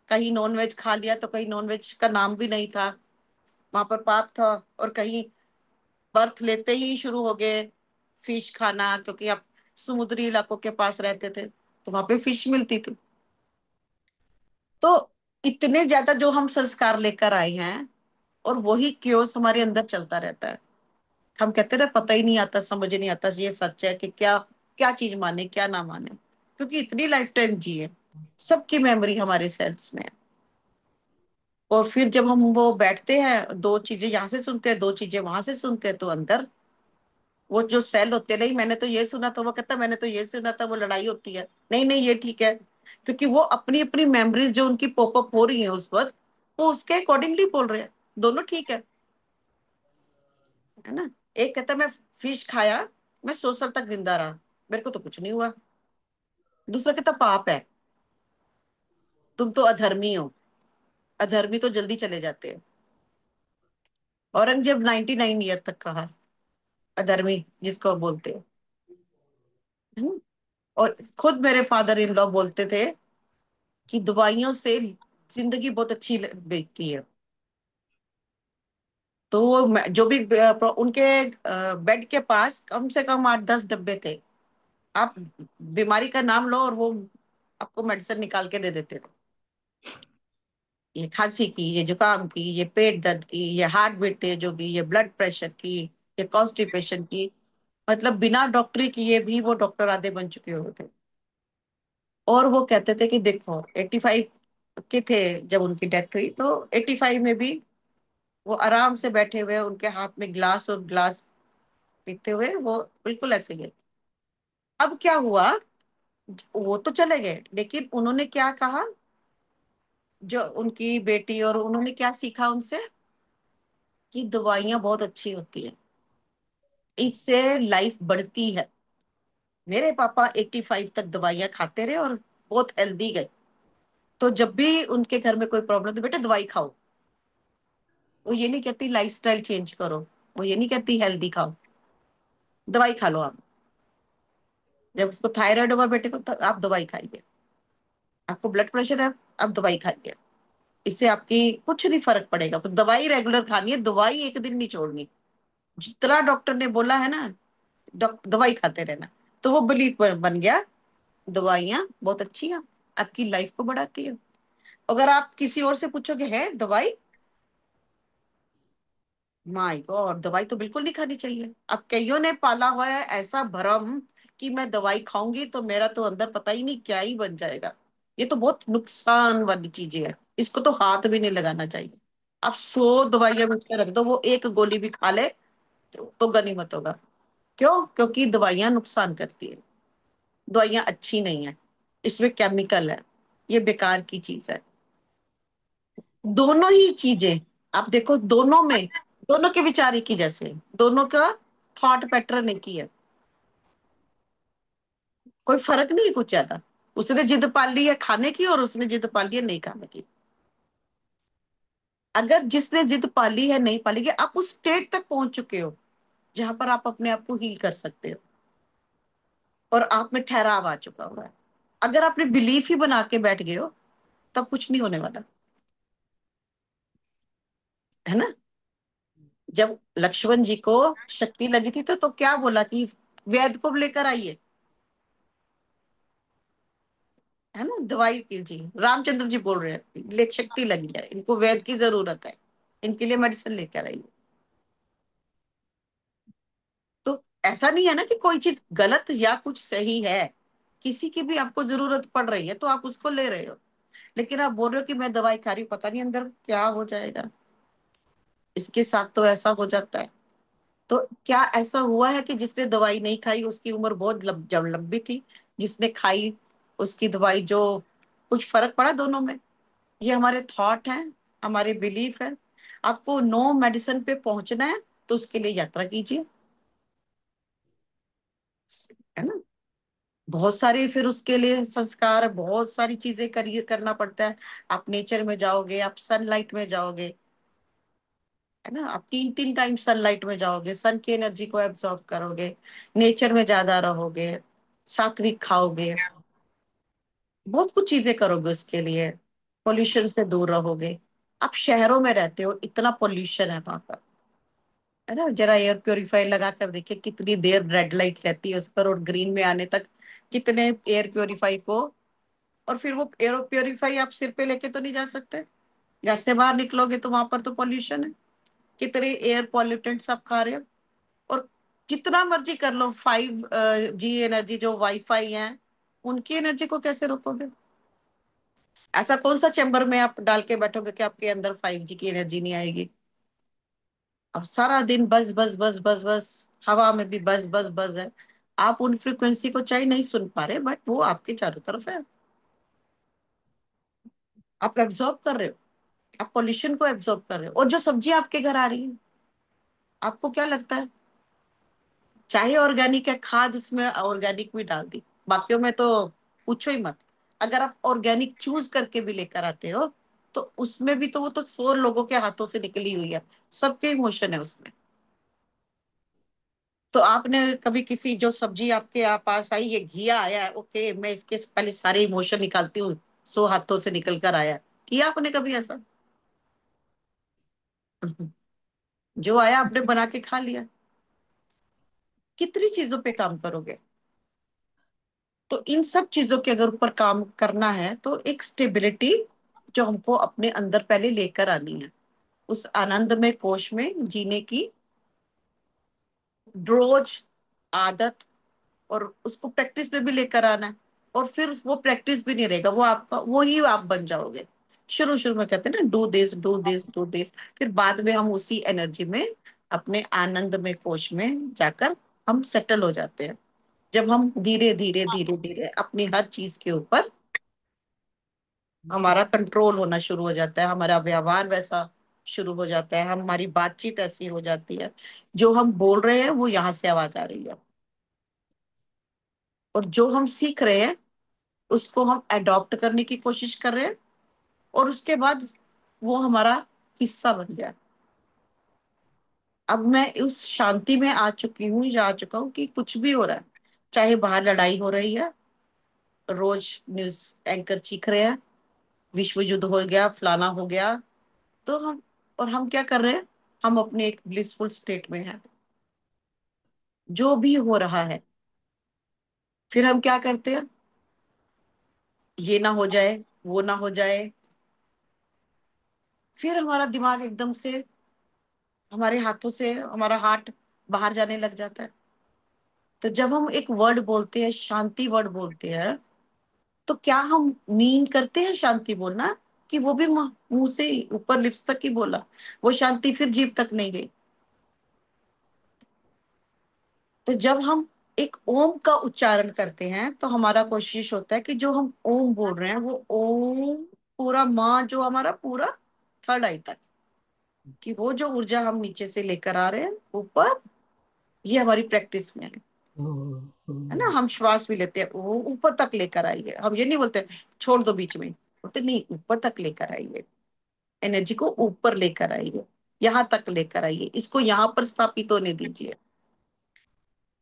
कहीं नॉनवेज खा लिया तो कहीं नॉनवेज का नाम भी नहीं था, वहां पर पाप था। और कहीं बर्थ लेते ही शुरू हो गए फिश खाना, क्योंकि आप समुद्री इलाकों के पास रहते थे तो वहां पे फिश मिलती थी। तो इतने ज्यादा जो हम संस्कार लेकर आए हैं, और वही क्योस हमारे अंदर चलता रहता है। हम कहते रहे पता ही नहीं आता, समझ नहीं आता ये सच है कि क्या, क्या चीज माने क्या ना माने, क्योंकि इतनी लाइफ टाइम जी है, सबकी मेमोरी हमारे सेल्स में है। और फिर जब हम वो बैठते हैं, दो चीजें यहाँ से सुनते हैं, दो चीजें वहां से सुनते हैं, तो अंदर वो जो सेल होते हैं, नहीं मैंने तो ये सुना था, वो कहता मैंने तो ये सुना था, वो लड़ाई होती है, नहीं नहीं ये ठीक है, क्योंकि वो अपनी अपनी मेमोरीज जो उनकी पॉपअप हो रही है उस वक्त, वो उसके अकॉर्डिंगली बोल रहे हैं। दोनों ठीक है ना? एक कहता मैं फिश खाया, मैं 100 साल तक जिंदा रहा, मेरे को तो कुछ नहीं हुआ। दूसरा कहता पाप है, तुम तो अधर्मी हो, अधर्मी तो जल्दी चले जाते हैं। औरंगजेब 99 ईयर तक रहा, अधर्मी जिसको बोलते हैं, है ना? और खुद मेरे फादर इन लॉ बोलते थे कि दवाइयों से जिंदगी बहुत अच्छी बीतती है। तो वो जो भी उनके बेड के पास कम से कम 8-10 डब्बे थे, आप बीमारी का नाम लो और वो आपको मेडिसिन निकाल के दे देते थे। ये खांसी की, ये जुकाम की, ये पेट दर्द की, ये हार्ट बीट तेज होगी, ये ब्लड प्रेशर की, ये कॉन्स्टिपेशन की, मतलब बिना डॉक्टरी किए भी वो डॉक्टर आधे बन चुके होते थे। और वो कहते थे कि देखो 85 के थे जब उनकी डेथ हुई, तो 85 में भी वो आराम से बैठे हुए, उनके हाथ में ग्लास और ग्लास पीते हुए वो बिल्कुल ऐसे ही है। अब क्या हुआ, वो तो चले गए, लेकिन उन्होंने क्या कहा, जो उनकी बेटी, और उन्होंने क्या सीखा उनसे, कि दवाइयां बहुत अच्छी होती है, इससे लाइफ बढ़ती है। मेरे पापा 85 तक दवाइयां खाते रहे और बहुत हेल्दी गए। तो जब भी उनके घर में कोई प्रॉब्लम, तो बेटा दवाई खाओ, वो ये नहीं कहती लाइफस्टाइल चेंज करो, वो ये नहीं कहती हेल्दी खाओ, दवाई खा लो आप। जब उसको थायराइड हुआ बेटे को, तो आप दवाई खाइए, आपको ब्लड प्रेशर है, आप दवाई खाइए, इससे आपकी कुछ नहीं फर्क पड़ेगा, तो दवाई रेगुलर खानी है, दवाई एक दिन नहीं छोड़नी, जितना डॉक्टर ने बोला है ना, दवाई खाते रहना। तो वो बिलीफ बन गया, दवाइयां बहुत अच्छी हैं, आपकी लाइफ को बढ़ाती है। अगर आप किसी और से पूछोगे है दवाई, माय गॉड, दवाई तो बिल्कुल नहीं खानी चाहिए। अब कईयों ने पाला हुआ है ऐसा भरम कि मैं दवाई खाऊंगी तो मेरा तो अंदर पता ही नहीं क्या ही बन जाएगा। ये तो बहुत नुकसान वाली चीजें है, इसको तो हाथ भी नहीं लगाना चाहिए। आप 100 दवाइयां मिट के रख दो, वो एक गोली भी खा ले तो गनीमत होगा। क्यों? क्योंकि दवाइयां नुकसान करती है, दवाइयां अच्छी नहीं है, इसमें केमिकल है, ये बेकार की चीज है। दोनों ही चीजें आप देखो, दोनों में, दोनों के विचार एक ही जैसे हैं, दोनों का थॉट पैटर्न एक ही है, कोई फर्क नहीं है कुछ ज्यादा। उसने जिद पाल ली है खाने की और उसने जिद पाल ली है नहीं खाने की। अगर जिसने जिद पाली है नहीं पाली है, आप उस स्टेट तक पहुंच चुके हो जहां पर आप अपने आप को हील कर सकते हो और आप में ठहराव आ चुका हुआ है। अगर आपने बिलीफ ही बना के बैठ गए हो तब कुछ नहीं होने वाला, है ना। जब लक्ष्मण जी को शक्ति लगी थी तो क्या बोला कि वैद्य को लेकर आइए, है ना। दवाई की जी रामचंद्र जी बोल रहे हैं ले शक्ति लगी है, इनको वैद्य की जरूरत है, इनके लिए मेडिसिन लेकर आइए। तो ऐसा नहीं है ना कि कोई चीज गलत या कुछ सही है, किसी की भी आपको जरूरत पड़ रही है तो आप उसको ले रहे हो। लेकिन आप बोल रहे हो कि मैं दवाई खा रही हूँ, पता नहीं अंदर क्या हो जाएगा। इसके साथ तो ऐसा हो जाता है। तो क्या ऐसा हुआ है कि जिसने दवाई नहीं खाई उसकी उम्र बहुत जब लंबी थी, जिसने खाई उसकी दवाई जो, कुछ फर्क पड़ा दोनों में? ये हमारे थॉट हैं, हमारे बिलीफ है। आपको नो मेडिसिन पे पहुंचना है तो उसके लिए यात्रा कीजिए, है ना। बहुत सारे फिर उसके लिए संस्कार, बहुत सारी चीजें करिए, करना पड़ता है। आप नेचर में जाओगे, आप सनलाइट में जाओगे, है ना। आप 3 3 टाइम सनलाइट में जाओगे, सन की एनर्जी को एब्जॉर्ब करोगे, नेचर में ज्यादा रहोगे, सात्विक खाओगे, बहुत कुछ चीजें करोगे उसके लिए। पोल्यूशन से दूर रहोगे। आप शहरों में रहते हो, इतना पोल्यूशन है वहां पर, है ना। जरा एयर प्योरीफायर लगा कर देखिए कितनी देर रेड लाइट रहती है उस पर, और ग्रीन में आने तक कितने एयर प्योरीफाई को। और फिर वो एयर प्योरीफाई आप सिर पे लेके तो नहीं जा सकते, घर से बाहर निकलोगे तो वहां पर तो पॉल्यूशन है। कितने एयर पॉल्यूटेंट्स आप खा रहे हो। और जितना मर्जी कर लो, 5G एनर्जी जो वाईफाई है, उनकी एनर्जी को कैसे रोकोगे? ऐसा कौन सा चैम्बर में आप डाल के बैठोगे कि आपके अंदर 5G की एनर्जी नहीं आएगी? अब सारा दिन बस बस बस बस बस, हवा में भी बस बस बस है। आप उन फ्रिक्वेंसी को चाहे नहीं सुन पा रहे, बट वो आपके चारों तरफ है, आप एब्जॉर्ब कर रहे हो, आप पोल्यूशन को एब्जॉर्ब कर रहे हो। और जो सब्जी आपके घर आ रही है, आपको क्या लगता है, चाहे ऑर्गेनिक है, खाद उसमें ऑर्गेनिक भी डाल दी, बाकियों में तो पूछो ही मत। अगर आप ऑर्गेनिक चूज करके भी लेकर आते हो तो उसमें भी तो वो तो 100 लोगों के हाथों से निकली हुई है, सबके इमोशन है उसमें। तो आपने कभी किसी जो सब्जी आपके पास आई, ये घिया आया है, ओके मैं इसके पहले सारे इमोशन निकालती हूँ, 100 हाथों से निकल कर आया, किया आपने कभी ऐसा? जो आया आपने बना के खा लिया। कितनी चीजों पे काम करोगे? तो इन सब चीजों के अगर ऊपर काम करना है तो एक स्टेबिलिटी जो हमको अपने अंदर पहले लेकर आनी है, उस आनंद में कोश में जीने की रोज आदत, और उसको प्रैक्टिस में भी लेकर आना है। और फिर वो प्रैक्टिस भी नहीं रहेगा, वो आपका वो ही आप बन जाओगे। शुरू शुरू में कहते हैं ना, do this do this do this, फिर बाद में हम उसी एनर्जी में, अपने आनंद में कोश में जाकर हम सेटल हो जाते हैं। जब हम धीरे धीरे धीरे धीरे अपनी हर चीज के ऊपर हमारा कंट्रोल होना शुरू हो जाता है, हमारा व्यवहार वैसा शुरू हो जाता है, हमारी बातचीत ऐसी हो जाती है, जो हम बोल रहे हैं वो यहाँ से आवाज आ रही है, और जो हम सीख रहे हैं उसको हम अडॉप्ट करने की कोशिश कर रहे हैं, और उसके बाद वो हमारा हिस्सा बन गया। अब मैं उस शांति में आ चुकी हूँ, या आ चुका हूँ कि कुछ भी हो रहा है, चाहे बाहर लड़ाई हो रही है, रोज न्यूज एंकर चीख रहे हैं, विश्व युद्ध हो गया, फलाना हो गया, तो हम, और हम क्या कर रहे हैं, हम अपने एक ब्लिसफुल स्टेट में हैं, जो भी हो रहा है। फिर हम क्या करते हैं, ये ना हो जाए, वो ना हो जाए, फिर हमारा दिमाग एकदम से हमारे हाथों से हमारा हार्ट बाहर जाने लग जाता है। तो जब हम एक वर्ड बोलते हैं, शांति वर्ड बोलते हैं, तो क्या हम मीन करते हैं शांति बोलना, कि वो भी मुंह से ही ऊपर लिप्स तक ही बोला, वो शांति फिर जीभ तक नहीं गई? तो जब हम एक ओम का उच्चारण करते हैं तो हमारा कोशिश होता है कि जो हम ओम बोल रहे हैं वो ओम पूरा माँ जो हमारा पूरा थर्ड आई तक, कि वो जो ऊर्जा हम नीचे से लेकर आ रहे हैं ऊपर, ये हमारी प्रैक्टिस में है ना। हम श्वास भी लेते हैं, वो ऊपर तक लेकर आइए, हम ये नहीं बोलते छोड़ दो बीच में, बोलते नहीं ऊपर तक लेकर आइए, एनर्जी को ऊपर लेकर आइए, यहाँ तक लेकर आइए, इसको यहाँ पर स्थापित होने दीजिए।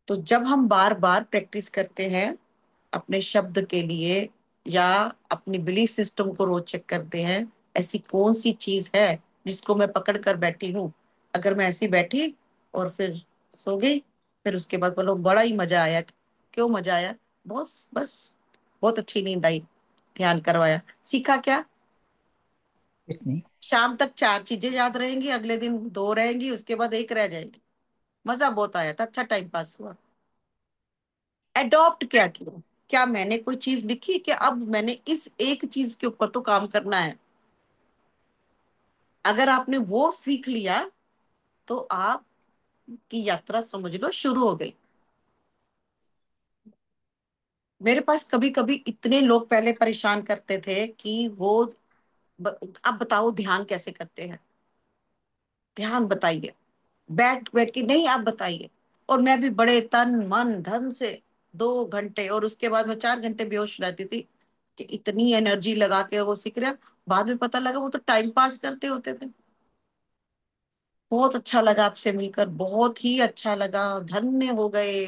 तो जब हम बार बार प्रैक्टिस करते हैं अपने शब्द के लिए, या अपनी बिलीफ सिस्टम को रोज चेक करते हैं, ऐसी कौन सी चीज है जिसको मैं पकड़ कर बैठी हूँ, अगर मैं ऐसी बैठी और फिर सो गई, फिर उसके बाद बोलो बड़ा ही मजा आया, क्यों मजा आया? बस बस बहुत अच्छी नींद आई, ध्यान करवाया, सीखा क्या? कितनी। शाम तक चार चीजें याद रहेंगी, अगले दिन दो रहेंगी, उसके बाद एक रह जाएगी। मजा बहुत आया था, अच्छा टाइम पास हुआ। एडॉप्ट क्या किया? क्या मैंने कोई चीज लिखी कि अब मैंने इस एक चीज के ऊपर तो काम करना है? अगर आपने वो सीख लिया तो आपकी यात्रा समझ लो शुरू हो गई। मेरे पास कभी कभी इतने लोग पहले परेशान करते थे कि वो अब बताओ ध्यान कैसे करते हैं, ध्यान बताइए, बैठ बैठ के नहीं आप बताइए। और मैं भी बड़े तन मन धन से 2 घंटे, और उसके बाद मैं 4 घंटे बेहोश रहती थी कि इतनी एनर्जी लगा के वो सीख रहा। बाद में पता लगा वो तो टाइम पास करते होते थे। बहुत अच्छा लगा आपसे मिलकर, बहुत ही अच्छा लगा, धन्य हो गए।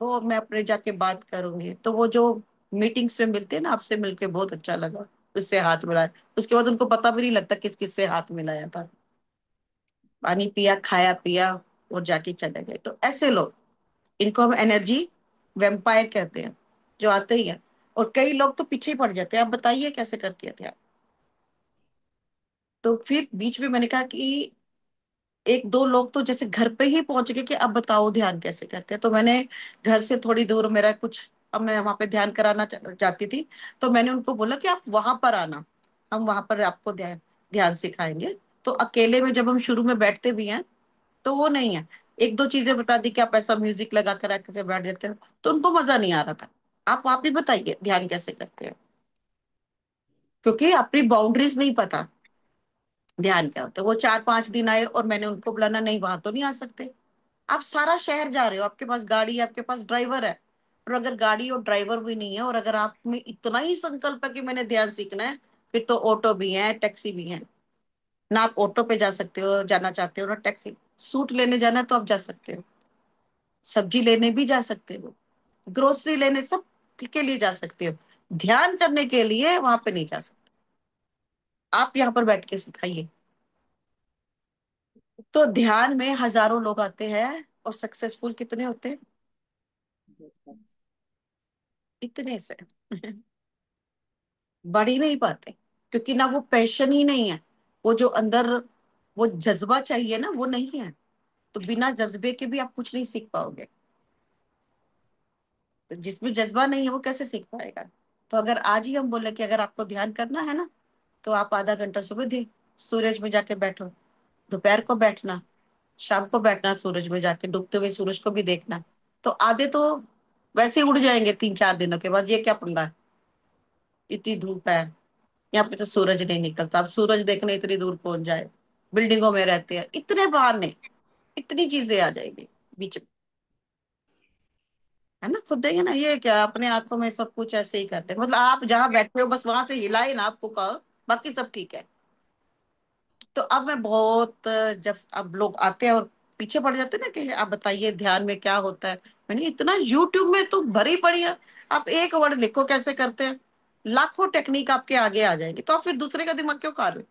तो मैं अपने जाके बात करूंगी। तो वो जो मीटिंग्स में मिलते हैं ना, आपसे मिलके बहुत अच्छा लगा, उससे हाथ मिलाया, उसके बाद उनको पता भी नहीं लगता किस किस से हाथ मिलाया था। पानी पिया, खाया पिया, और जाके चले गए। तो ऐसे लोग, इनको हम एनर्जी वेम्पायर कहते हैं, जो आते ही हैं। और कई लोग तो पीछे ही पड़ जाते हैं, आप बताइए कैसे करते थे आप? तो फिर बीच में मैंने कहा कि एक दो लोग तो जैसे घर पे ही पहुंच गए कि अब बताओ ध्यान कैसे करते हैं। तो मैंने घर से थोड़ी दूर मेरा कुछ, अब मैं वहां पे ध्यान कराना चाहती थी, तो मैंने उनको बोला कि आप वहां पर आना, हम वहां पर आपको ध्यान ध्यान सिखाएंगे। तो अकेले में जब हम शुरू में बैठते भी हैं तो वो नहीं है, एक दो चीजें बता दी कि आप ऐसा म्यूजिक लगा कर कैसे बैठ जाते हो, तो उनको मजा नहीं आ रहा था। आप ही बताइए ध्यान कैसे करते हैं, क्योंकि अपनी बाउंड्रीज नहीं पता ध्यान क्या होता है। वो 4-5 दिन आए और मैंने उनको बुलाना, नहीं वहां तो नहीं आ सकते। आप सारा शहर जा रहे हो, आपके पास गाड़ी है, आपके पास ड्राइवर है, और अगर गाड़ी और ड्राइवर भी नहीं है, और अगर आप में इतना ही संकल्प है कि मैंने ध्यान सीखना है, फिर तो ऑटो भी है, टैक्सी भी है। ना आप ऑटो पे जा सकते हो, जाना चाहते हो, ना टैक्सी। सूट लेने जाना है तो आप जा सकते हो, सब्जी लेने भी जा सकते हो, ग्रोसरी लेने सब के लिए जा सकते हो। ध्यान करने के लिए वहां पे नहीं जा सकते। आप यहाँ पर बैठ के सिखाइए। तो ध्यान में हजारों लोग आते हैं और सक्सेसफुल कितने होते हैं? इतने से बढ़ ही नहीं पाते, क्योंकि ना वो पैशन ही नहीं है, वो जो अंदर वो जज्बा चाहिए ना, वो नहीं है। तो बिना जज्बे के भी आप कुछ नहीं सीख पाओगे। तो जिसमें जज्बा नहीं है वो कैसे सीख पाएगा? तो अगर आज ही हम बोले कि अगर आपको ध्यान करना है ना, तो आप आधा घंटा सुबह सूरज में जाके बैठो, दोपहर को बैठना, शाम को बैठना, सूरज में जाके डूबते हुए सूरज को भी देखना। तो आधे तो वैसे ही उड़ जाएंगे 3-4 दिनों के बाद, ये क्या पंगा है, इतनी धूप है, यहाँ पे तो सूरज नहीं निकलता, अब सूरज देखने इतनी दूर कौन जाए, बिल्डिंगों में रहते हैं, इतने बहाने, इतनी चीजें आ जाएंगी बीच में, है ना। खुद देंगे ना, ये क्या अपने आंखों में सब कुछ ऐसे ही करते हैं, मतलब आप जहां बैठे हो बस वहां से हिलाए ना आपको कहो, बाकी सब ठीक है। तो अब मैं बहुत, जब अब लोग आते हैं और पीछे पड़ जाते हैं ना कि आप बताइए ध्यान में क्या होता है, मैंने इतना यूट्यूब में तो भरी पड़ी है, आप एक वर्ड लिखो कैसे करते हैं, लाखों टेक्निक आपके आगे आ जाएगी, तो आप फिर दूसरे का दिमाग क्यों खा रहे हो?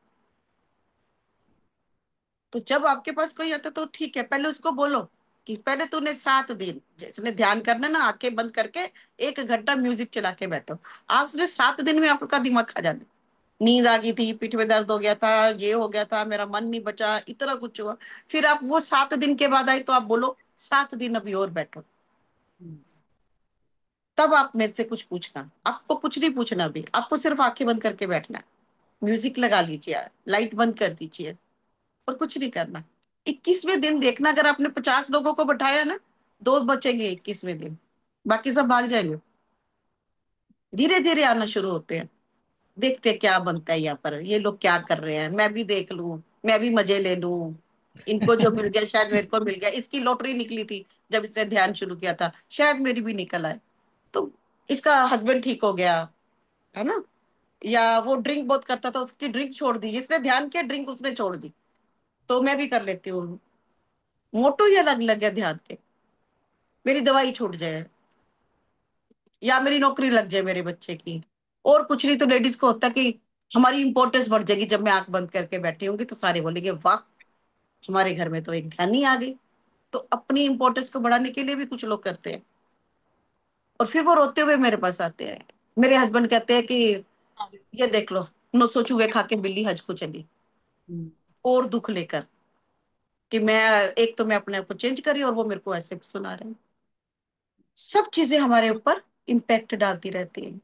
तो जब आपके पास कोई आता तो ठीक है, पहले उसको बोलो कि पहले तूने 7 दिन, जिसने ध्यान करना ना, आंखें बंद करके 1 घंटा म्यूजिक चला के बैठो, आप उसने 7 दिन में आपका दिमाग खा जाना। नींद आ गई थी, पीठ में दर्द हो गया था, ये हो गया था, मेरा मन नहीं बचा, इतना कुछ हुआ। फिर आप वो 7 दिन के बाद आई तो आप बोलो 7 दिन अभी और बैठो। तब आप मेरे से कुछ पूछना, आपको कुछ नहीं पूछना भी, आपको सिर्फ आंखें बंद करके बैठना है। म्यूजिक लगा लीजिए, लाइट बंद कर दीजिए, और कुछ नहीं करना। 21वें दिन देखना, अगर आपने 50 लोगों को बैठाया ना, दो बचेंगे 21वें दिन, बाकी सब भाग जाएंगे। धीरे धीरे आना शुरू होते हैं। देखते हैं क्या बनता है यहाँ पर, ये लोग क्या कर रहे हैं, मैं भी देख लूं, मैं भी मजे ले लूं। इनको जो मिल गया शायद मेरे को मिल गया, इसकी लॉटरी निकली थी जब इसने ध्यान शुरू किया था, शायद मेरी भी निकल आए। तो इसका हस्बैंड ठीक हो गया, है ना। या वो ड्रिंक बहुत करता था, उसकी ड्रिंक छोड़ दी, जिसने ध्यान किया ड्रिंक उसने छोड़ दी, तो मैं भी कर लेती हूँ। मोटो ही अलग अलग है ध्यान के। मेरी दवाई छूट जाए, या मेरी नौकरी लग जाए मेरे बच्चे की, और कुछ नहीं तो लेडीज को होता है कि हमारी इंपॉर्टेंस बढ़ जाएगी, जब मैं आंख बंद करके बैठी होंगी तो सारे बोलेंगे वाह, हमारे घर में तो एक ज्ञानी आ गई। तो अपनी इंपॉर्टेंस को बढ़ाने के लिए भी कुछ लोग करते हैं, और फिर वो रोते हुए मेरे पास आते हैं। मेरे हस्बैंड कहते हैं कि ये देख लो, 900 चूहे खा के बिल्ली हज को चली, और दुख लेकर, कि मैं, एक तो मैं अपने आप को चेंज करी और वो मेरे को ऐसे सुना रहे हैं। सब चीजें हमारे ऊपर इम्पैक्ट डालती रहती हैं।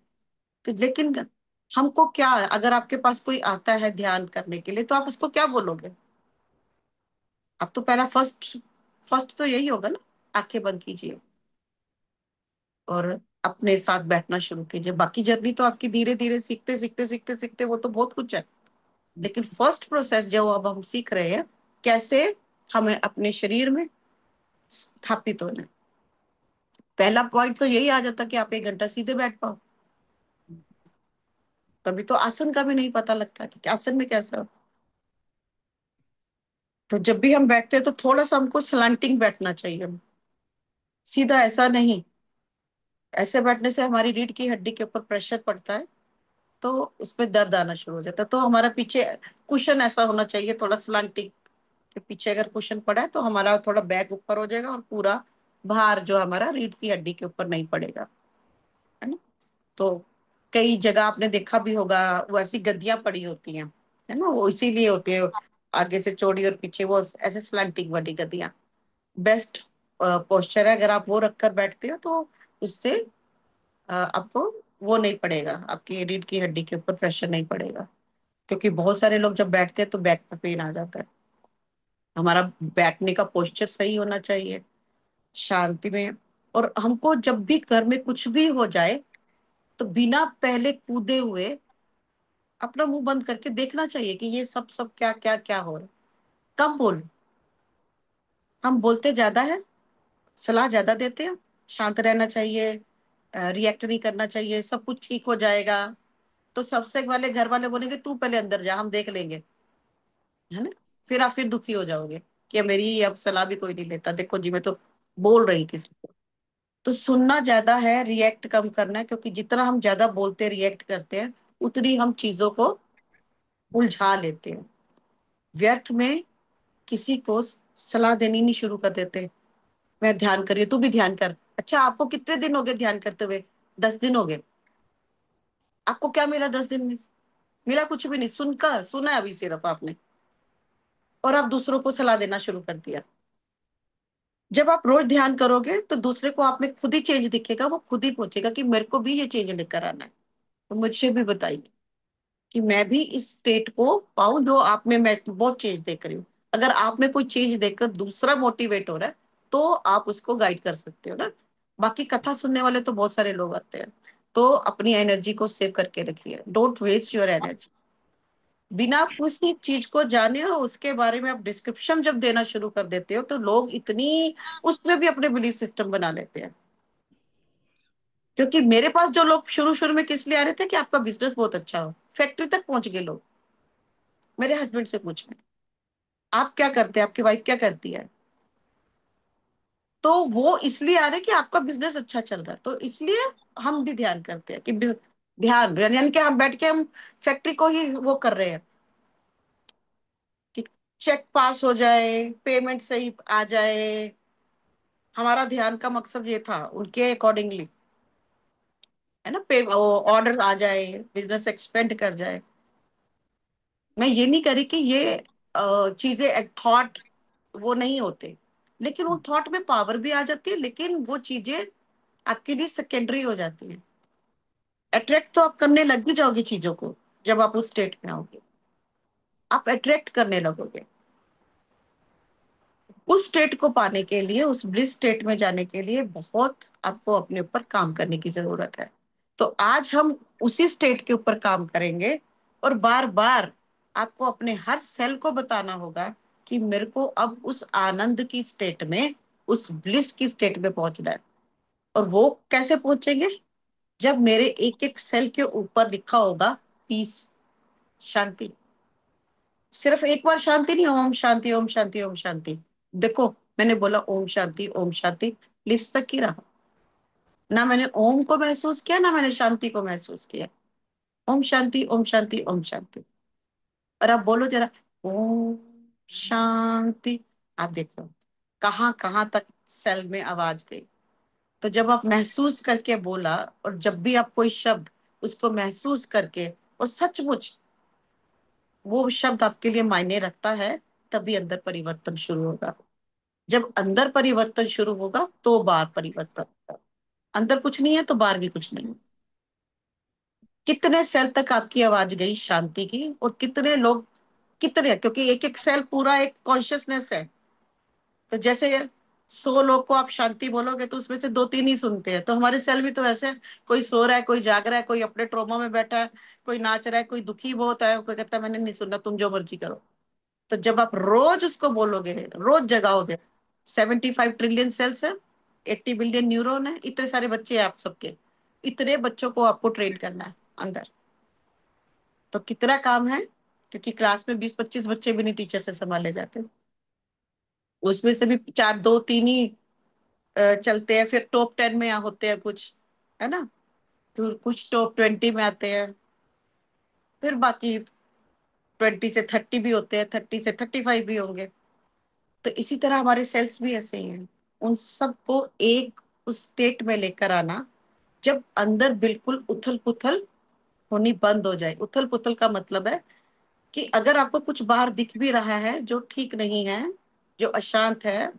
तो लेकिन हमको क्या है, अगर आपके पास कोई आता है ध्यान करने के लिए तो आप उसको क्या बोलोगे? अब तो पहला फर्स्ट फर्स्ट तो यही होगा ना, आंखें बंद कीजिए और अपने साथ बैठना शुरू कीजिए। बाकी जर्नी तो आपकी धीरे धीरे सीखते सीखते सीखते सीखते वो तो बहुत कुछ है। लेकिन फर्स्ट प्रोसेस जो अब हम सीख रहे हैं, कैसे हमें अपने शरीर में स्थापित होना है। पहला पॉइंट तो यही आ जाता कि आप 1 घंटा सीधे बैठ पाओ। तभी तो आसन का भी नहीं पता लगता कि आसन में कैसा हो। तो जब भी हम बैठते हैं तो थोड़ा सा हमको स्लैंटिंग बैठना चाहिए, सीधा ऐसा नहीं। ऐसे बैठने से हमारी रीढ़ की हड्डी के ऊपर प्रेशर पड़ता है, तो उसमें दर्द आना शुरू हो जाता है। तो हमारा पीछे कुशन ऐसा होना चाहिए, थोड़ा स्लैंटिंग के पीछे अगर कुशन पड़ा है तो हमारा थोड़ा बैक ऊपर हो जाएगा, और पूरा भार जो हमारा रीढ़ की हड्डी के ऊपर नहीं पड़ेगा, है ना। तो कई जगह आपने देखा भी होगा, वो ऐसी गद्दियां पड़ी होती हैं, है ना, वो इसीलिए होती है, आगे से चौड़ी और पीछे वो ऐसे स्लैंटिंग वाली गद्दियां। बेस्ट पोस्चर है, अगर आप वो रखकर बैठते हो तो उससे आपको वो नहीं पड़ेगा, आपकी रीढ़ की हड्डी के ऊपर प्रेशर नहीं पड़ेगा। क्योंकि बहुत सारे लोग जब बैठते हैं तो बैक पे पेन आ जाता है। हमारा बैठने का पोस्चर सही होना चाहिए, शांति में। और हमको जब भी घर में कुछ भी हो जाए तो बिना पहले कूदे हुए अपना मुंह बंद करके देखना चाहिए कि ये सब सब क्या क्या क्या हो रहा है। कम बोल, हम बोलते ज्यादा है, सलाह ज्यादा देते हैं। शांत रहना चाहिए, रिएक्ट नहीं करना चाहिए, सब कुछ ठीक हो जाएगा। तो सबसे वाले घर वाले बोलेंगे तू पहले अंदर जा, हम देख लेंगे, है ना। फिर आप फिर दुखी हो जाओगे कि मेरी अब सलाह भी कोई नहीं लेता, देखो जी मैं तो बोल रही थी। तो सुनना ज्यादा है, रिएक्ट कम करना है, क्योंकि जितना हम ज्यादा बोलते रिएक्ट करते हैं उतनी हम चीजों को उलझा लेते हैं। व्यर्थ में किसी को सलाह देनी नहीं शुरू कर देते। मैं ध्यान कर रही हूँ, तू भी ध्यान कर। अच्छा, आपको कितने दिन हो गए ध्यान करते हुए? 10 दिन हो गए। आपको क्या मिला 10 दिन में? मिला कुछ भी नहीं, सुनकर सुना है अभी सिर्फ आपने, और आप दूसरों को सलाह देना शुरू कर दिया। जब आप रोज ध्यान करोगे तो दूसरे को आप में खुद ही चेंज दिखेगा, वो खुद ही पूछेगा कि मेरे को भी ये चेंज लेकर आना है, तो मुझे भी बताइए कि मैं भी इस स्टेट को पाऊं जो आप में मैं बहुत चेंज देख रही हूँ। अगर आप में कोई चेंज देखकर दूसरा मोटिवेट हो रहा है तो आप उसको गाइड कर सकते हो ना। बाकी कथा सुनने वाले तो बहुत सारे लोग आते हैं। तो अपनी एनर्जी को सेव करके रखिए, डोंट वेस्ट योर एनर्जी। बिना किसी चीज को जाने हो उसके बारे में आप डिस्क्रिप्शन जब देना शुरू कर देते हो तो लोग इतनी उसमें भी अपने बिलीफ सिस्टम बना लेते हैं। क्योंकि मेरे पास जो लोग शुरू शुरू में किस लिए आ रहे थे कि आपका बिजनेस बहुत अच्छा हो, फैक्ट्री तक पहुंच गए लोग। मेरे हस्बैंड से पूछना, आप क्या करते हैं, आपकी वाइफ क्या करती है? तो वो इसलिए आ रहे हैं कि आपका बिजनेस अच्छा चल रहा है, तो इसलिए हम भी ध्यान करते हैं कि ध्यान यानी कि हम बैठ के हम फैक्ट्री को ही वो कर रहे हैं कि चेक पास हो जाए, पेमेंट सही आ जाए। हमारा ध्यान का मकसद ये था उनके अकॉर्डिंगली, है ना, पे ऑर्डर आ जाए, बिजनेस एक्सपेंड कर जाए। मैं ये नहीं करी कि ये चीजें एक थॉट वो नहीं होते, लेकिन उन थॉट में पावर भी आ जाती है, लेकिन वो चीजें आपके लिए सेकेंडरी हो जाती हैं। अट्रैक्ट तो आप करने लग ही जाओगे चीजों को, जब आप उस स्टेट में आओगे आप अट्रैक्ट करने लगोगे। उस स्टेट को पाने के लिए, उस ब्लिस स्टेट में जाने के लिए बहुत आपको अपने ऊपर काम करने की जरूरत है। तो आज हम उसी स्टेट के ऊपर काम करेंगे, और बार बार आपको अपने हर सेल को बताना होगा कि मेरे को अब उस आनंद की स्टेट में, उस ब्लिस की स्टेट में पहुंचना है। और वो कैसे पहुंचेंगे? जब मेरे एक एक सेल के ऊपर लिखा होगा पीस, शांति। सिर्फ एक बार शांति नहीं, ओम शांति ओम शांति ओम शांति। देखो, मैंने बोला ओम शांति ओम शांति, लिप्स तक ही रहा। ना मैंने ओम को महसूस किया, ना मैंने शांति को महसूस किया। ओम शांति ओम शांति ओम शांति। और आप बोलो जरा, ओम शांति। आप देखो कहाँ कहाँ तक सेल में आवाज गई। तो जब आप महसूस करके बोला, और जब भी आप कोई शब्द उसको महसूस करके, और सचमुच वो शब्द आपके लिए मायने रखता है, तभी अंदर परिवर्तन शुरू होगा। जब अंदर परिवर्तन शुरू होगा तो बाहर परिवर्तन होगा। अंदर कुछ नहीं है तो बाहर भी कुछ नहीं है। कितने सेल तक आपकी आवाज गई शांति की, और कितने लोग, कितने, क्योंकि एक एक सेल पूरा एक कॉन्शियसनेस है। तो जैसे 100 लोग को आप शांति बोलोगे तो उसमें से दो तीन ही सुनते हैं। तो हमारे सेल भी तो ऐसे हैं, कोई सो रहा है, कोई जाग रहा है, कोई अपने ट्रोमा में बैठा है, कोई नाच रहा है, कोई दुखी बहुत है, कोई कहता है मैंने नहीं सुनना, तुम जो मर्जी करो। तो जब आप रोज उसको बोलोगे, रोज जगाओगे, 75 ट्रिलियन सेल्स है, 80 बिलियन न्यूरॉन है, इतने सारे बच्चे हैं आप सबके, इतने बच्चों को आपको ट्रेन करना है अंदर। तो कितना काम है, क्योंकि क्लास में 20-25 बच्चे भी नहीं टीचर से संभाले जाते। उसमें से भी चार, दो, तीन ही चलते हैं, फिर टॉप 10 में होते हैं कुछ, है ना, फिर कुछ टॉप 20 में आते हैं, फिर बाकी 20 से 30 भी होते हैं, 30 से 35 भी होंगे। तो इसी तरह हमारे सेल्स भी ऐसे ही हैं। उन सबको एक उस स्टेट में लेकर आना, जब अंदर बिल्कुल उथल पुथल होनी बंद हो जाए। उथल पुथल का मतलब है कि अगर आपको कुछ बाहर दिख भी रहा है जो ठीक नहीं है, जो अशांत है,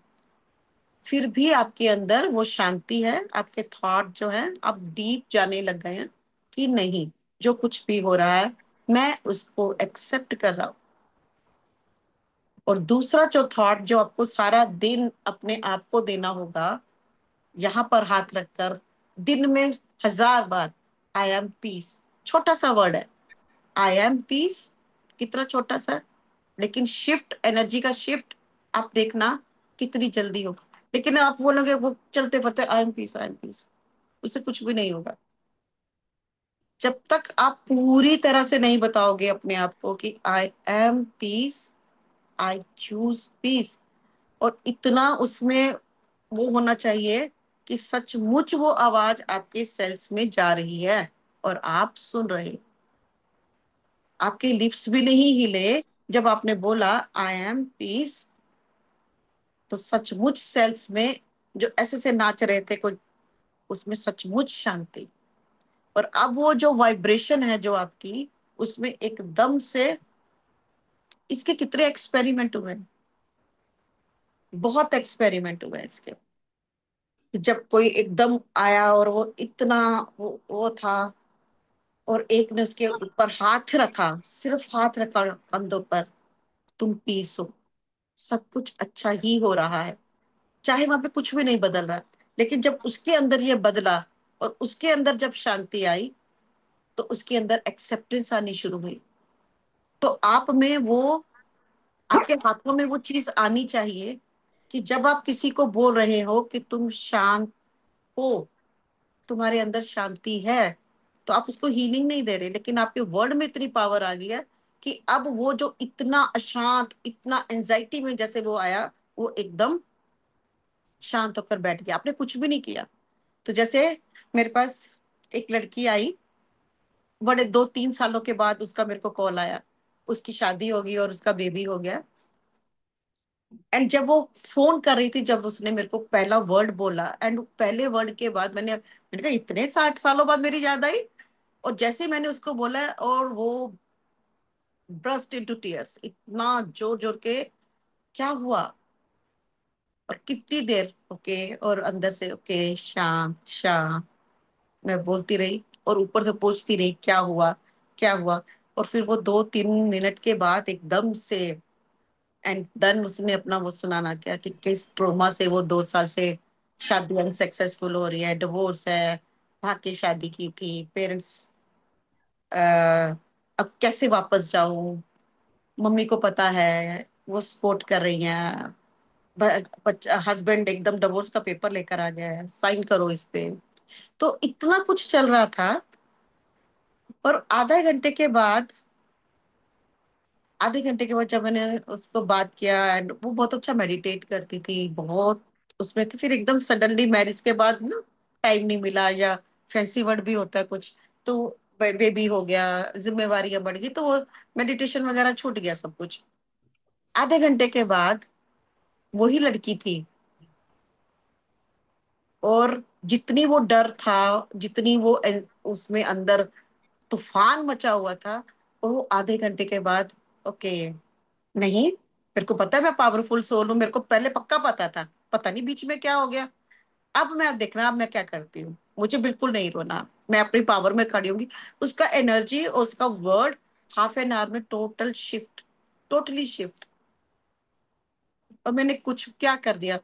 फिर भी आपके अंदर वो शांति है। आपके थॉट जो है आप डीप जाने लग गए हैं कि नहीं, जो कुछ भी हो रहा है मैं उसको एक्सेप्ट कर रहा हूं। और दूसरा जो थॉट जो आपको सारा दिन अपने आप को देना होगा, यहाँ पर हाथ रखकर, दिन में 1000 बार, आई एम पीस। छोटा सा वर्ड है, आई एम पीस, कितना छोटा सा है, लेकिन शिफ्ट, एनर्जी का शिफ्ट आप देखना कितनी जल्दी होगा। लेकिन आप बोलोगे वो चलते फिरते I am peace I am peace, उससे कुछ भी नहीं होगा। जब तक आप पूरी तरह से नहीं बताओगे अपने आप को कि I am peace, I choose peace, और इतना उसमें वो होना चाहिए कि सचमुच वो आवाज आपके सेल्स में जा रही है और आप सुन रहे हो। आपके लिप्स भी नहीं हिले जब आपने बोला आई एम पीस, तो सचमुच सेल्स में जो ऐसे से नाच रहे थे कोई, उसमें सचमुच शांति। और अब वो जो वाइब्रेशन है जो आपकी, उसमें एकदम से, इसके कितने एक्सपेरिमेंट हुए हैं, बहुत एक्सपेरिमेंट हुए हैं इसके। जब कोई एकदम आया और वो इतना, वो था, और एक ने उसके ऊपर हाथ रखा, सिर्फ हाथ रखा कंधों पर, तुम पीस हो, सब कुछ अच्छा ही हो रहा है, चाहे वहां पे कुछ भी नहीं बदल रहा। लेकिन जब उसके अंदर ये बदला, और उसके अंदर जब शांति आई, तो उसके अंदर एक्सेप्टेंस आनी शुरू हुई। तो आप में वो, आपके हाथों में वो चीज आनी चाहिए कि जब आप किसी को बोल रहे हो कि तुम शांत हो, तुम्हारे अंदर शांति है, तो आप उसको हीलिंग नहीं दे रहे, लेकिन आपके वर्ड में इतनी पावर आ गई है कि अब वो जो इतना अशांत, इतना एंजाइटी में जैसे वो आया, वो एकदम शांत होकर बैठ गया, आपने कुछ भी नहीं किया। तो जैसे मेरे पास एक लड़की आई, बड़े 2-3 सालों के बाद उसका मेरे को कॉल आया, उसकी शादी होगी और उसका बेबी हो गया। एंड जब वो फोन कर रही थी, जब उसने मेरे को पहला वर्ड बोला, एंड पहले वर्ड के बाद मैंने कहा इतने 60 सालों बाद मेरी याद आई। और जैसे ही मैंने उसको बोला, और वो ब्रस्ट इनटू टीयर्स, इतना जोर जोर के, क्या हुआ और कितनी देर, ओके, और अंदर से ओके, शांत शांत, मैं बोलती रही और ऊपर से पूछती रही क्या हुआ, क्या हुआ। और फिर वो 2-3 मिनट के बाद एकदम से, एंड देन उसने अपना वो सुनाना क्या कि किस ट्रोमा से वो 2 साल से शादी अनसक्सेसफुल हो रही है, डिवोर्स है, भाग के शादी की थी, पेरेंट्स, अब कैसे वापस जाऊं, मम्मी को पता है, वो सपोर्ट कर रही हैं, बच्चा हस्बैंड एकदम डिवोर्स का पेपर लेकर आ गया है, साइन करो इस पे। तो इतना कुछ चल रहा था। और आधे घंटे के बाद जब मैंने उसको बात किया, एंड वो बहुत अच्छा मेडिटेट करती थी, बहुत उसमें थी, फिर एकदम सडनली मैरिज के बाद ना टाइम नहीं मिला, या फैंसी वर्ड भी होता है कुछ, तो बेबी हो गया, जिम्मेवारियां बढ़ गई, तो वो मेडिटेशन वगैरह छूट गया सब कुछ। आधे घंटे के बाद वही लड़की थी, और जितनी वो डर था, जितनी वो उसमें अंदर तूफान मचा हुआ था, और वो आधे घंटे के बाद, ओके, नहीं, मेरे को पता है मैं पावरफुल सोल हूँ, मेरे को पहले पक्का पता था, पता नहीं बीच में क्या हो गया। अब मैं देखना, अब मैं क्या करती हूँ, मुझे बिल्कुल नहीं रोना, मैं अपनी पावर में खड़ी होंगी। उसका एनर्जी और उसका वर्ड ½ एन आवर में टोटल शिफ्ट, टोटली शिफ्ट। और मैंने कुछ क्या कर दिया,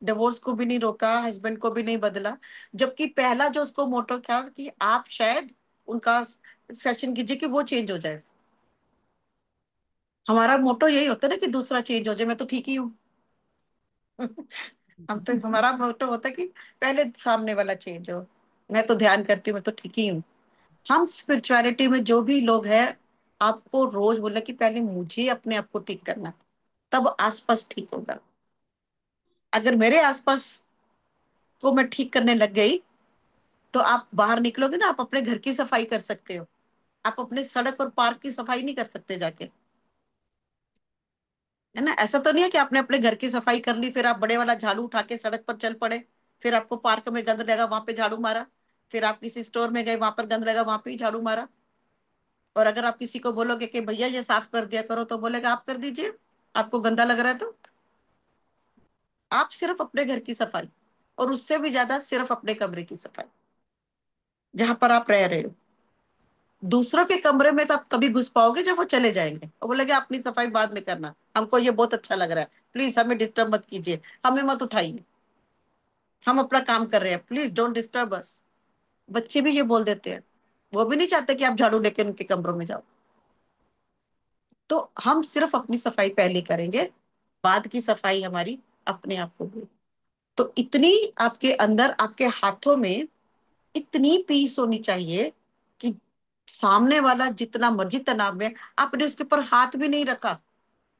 डिवोर्स को भी नहीं रोका, हस्बैंड को भी नहीं बदला, जबकि पहला जो उसको मोटो था कि आप शायद उनका सेशन कीजिए कि वो चेंज हो जाए। हमारा मोटो यही होता है ना कि दूसरा चेंज हो जाए, मैं तो ठीक ही हूँ। हम तो, हमारा मोटो होता है कि पहले सामने वाला चेंज हो, मैं तो ध्यान करती हूँ, मैं तो ठीक ही हूँ। हम स्पिरिचुअलिटी में जो भी लोग हैं, आपको रोज बोला कि पहले मुझे अपने आप को ठीक करना, तब आसपास ठीक होगा। अगर मेरे आसपास को मैं ठीक करने लग गई, तो आप बाहर निकलोगे ना, आप अपने घर की सफाई कर सकते हो, आप अपने सड़क और पार्क की सफाई नहीं कर सकते जाके, है ना। ऐसा तो नहीं है कि आपने अपने घर की सफाई कर ली, फिर आप बड़े वाला झाड़ू उठा के सड़क पर चल पड़े, फिर आपको पार्क में गंद लगा वहां पे झाड़ू मारा, फिर आप किसी स्टोर में गए वहां पर गंद लगा वहां पे ही झाड़ू मारा। और अगर आप किसी को बोलोगे कि भैया ये साफ कर दिया करो, तो बोलेगा आप कर दीजिए, आपको गंदा लग रहा है तो। आप सिर्फ अपने घर की सफाई, और उससे भी ज्यादा सिर्फ अपने कमरे की सफाई, जहां पर आप रह रहे हो। दूसरों के कमरे में तो आप तभी घुस पाओगे जब वो चले जाएंगे और बोलेंगे अपनी सफाई बाद में करना, हमको ये बहुत अच्छा लग रहा है, प्लीज हमें डिस्टर्ब मत कीजिए, हमें मत उठाइए, हम अपना काम कर रहे हैं, प्लीज डोंट डिस्टर्ब अस। बच्चे भी ये बोल देते हैं, वो भी नहीं चाहते कि आप झाड़ू लेके उनके कमरों में जाओ। तो हम सिर्फ अपनी सफाई पहले करेंगे, बाद की सफाई हमारी अपने आप होगी। तो इतनी आपके अंदर, आपके हाथों में इतनी पीस होनी चाहिए कि सामने वाला जितना मर्जी तनाव में, आपने उसके ऊपर हाथ भी नहीं रखा,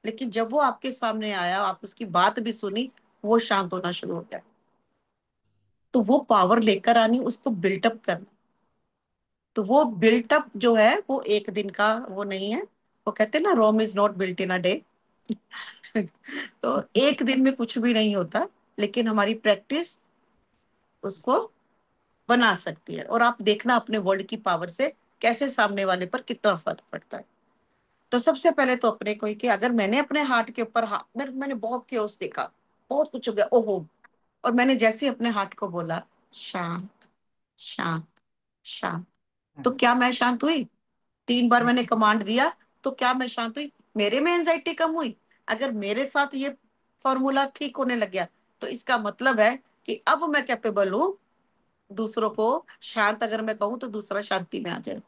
लेकिन जब वो आपके सामने आया, आप उसकी बात भी सुनी, वो शांत होना शुरू हो गया। तो वो पावर लेकर आनी, उसको बिल्टअप करना। तो वो बिल्टअप जो है वो एक दिन का वो नहीं है। वो कहते हैं ना, Rome is not built in a day. तो एक दिन में कुछ भी नहीं होता, लेकिन हमारी प्रैक्टिस उसको बना सकती है। और आप देखना अपने वर्ड की पावर से कैसे सामने वाले पर कितना फर्क पड़ता है। तो सबसे पहले तो अपने को ही कि अगर मैंने अपने हार्ट के ऊपर मैंने बहुत केओस देखा, बहुत कुछ हो गया, ओहो, और मैंने जैसे ही अपने हार्ट को बोला शांत, शांत, शांत, तो क्या मैं शांत हुई? 3 बार मैंने कमांड दिया, तो क्या मैं शांत हुई? मेरे में एंजाइटी कम हुई? अगर मेरे साथ ये फॉर्मूला ठीक होने लग गया, तो इसका मतलब है कि अब मैं कैपेबल हूं दूसरों को शांत, अगर मैं कहूँ तो दूसरा शांति में आ जाए।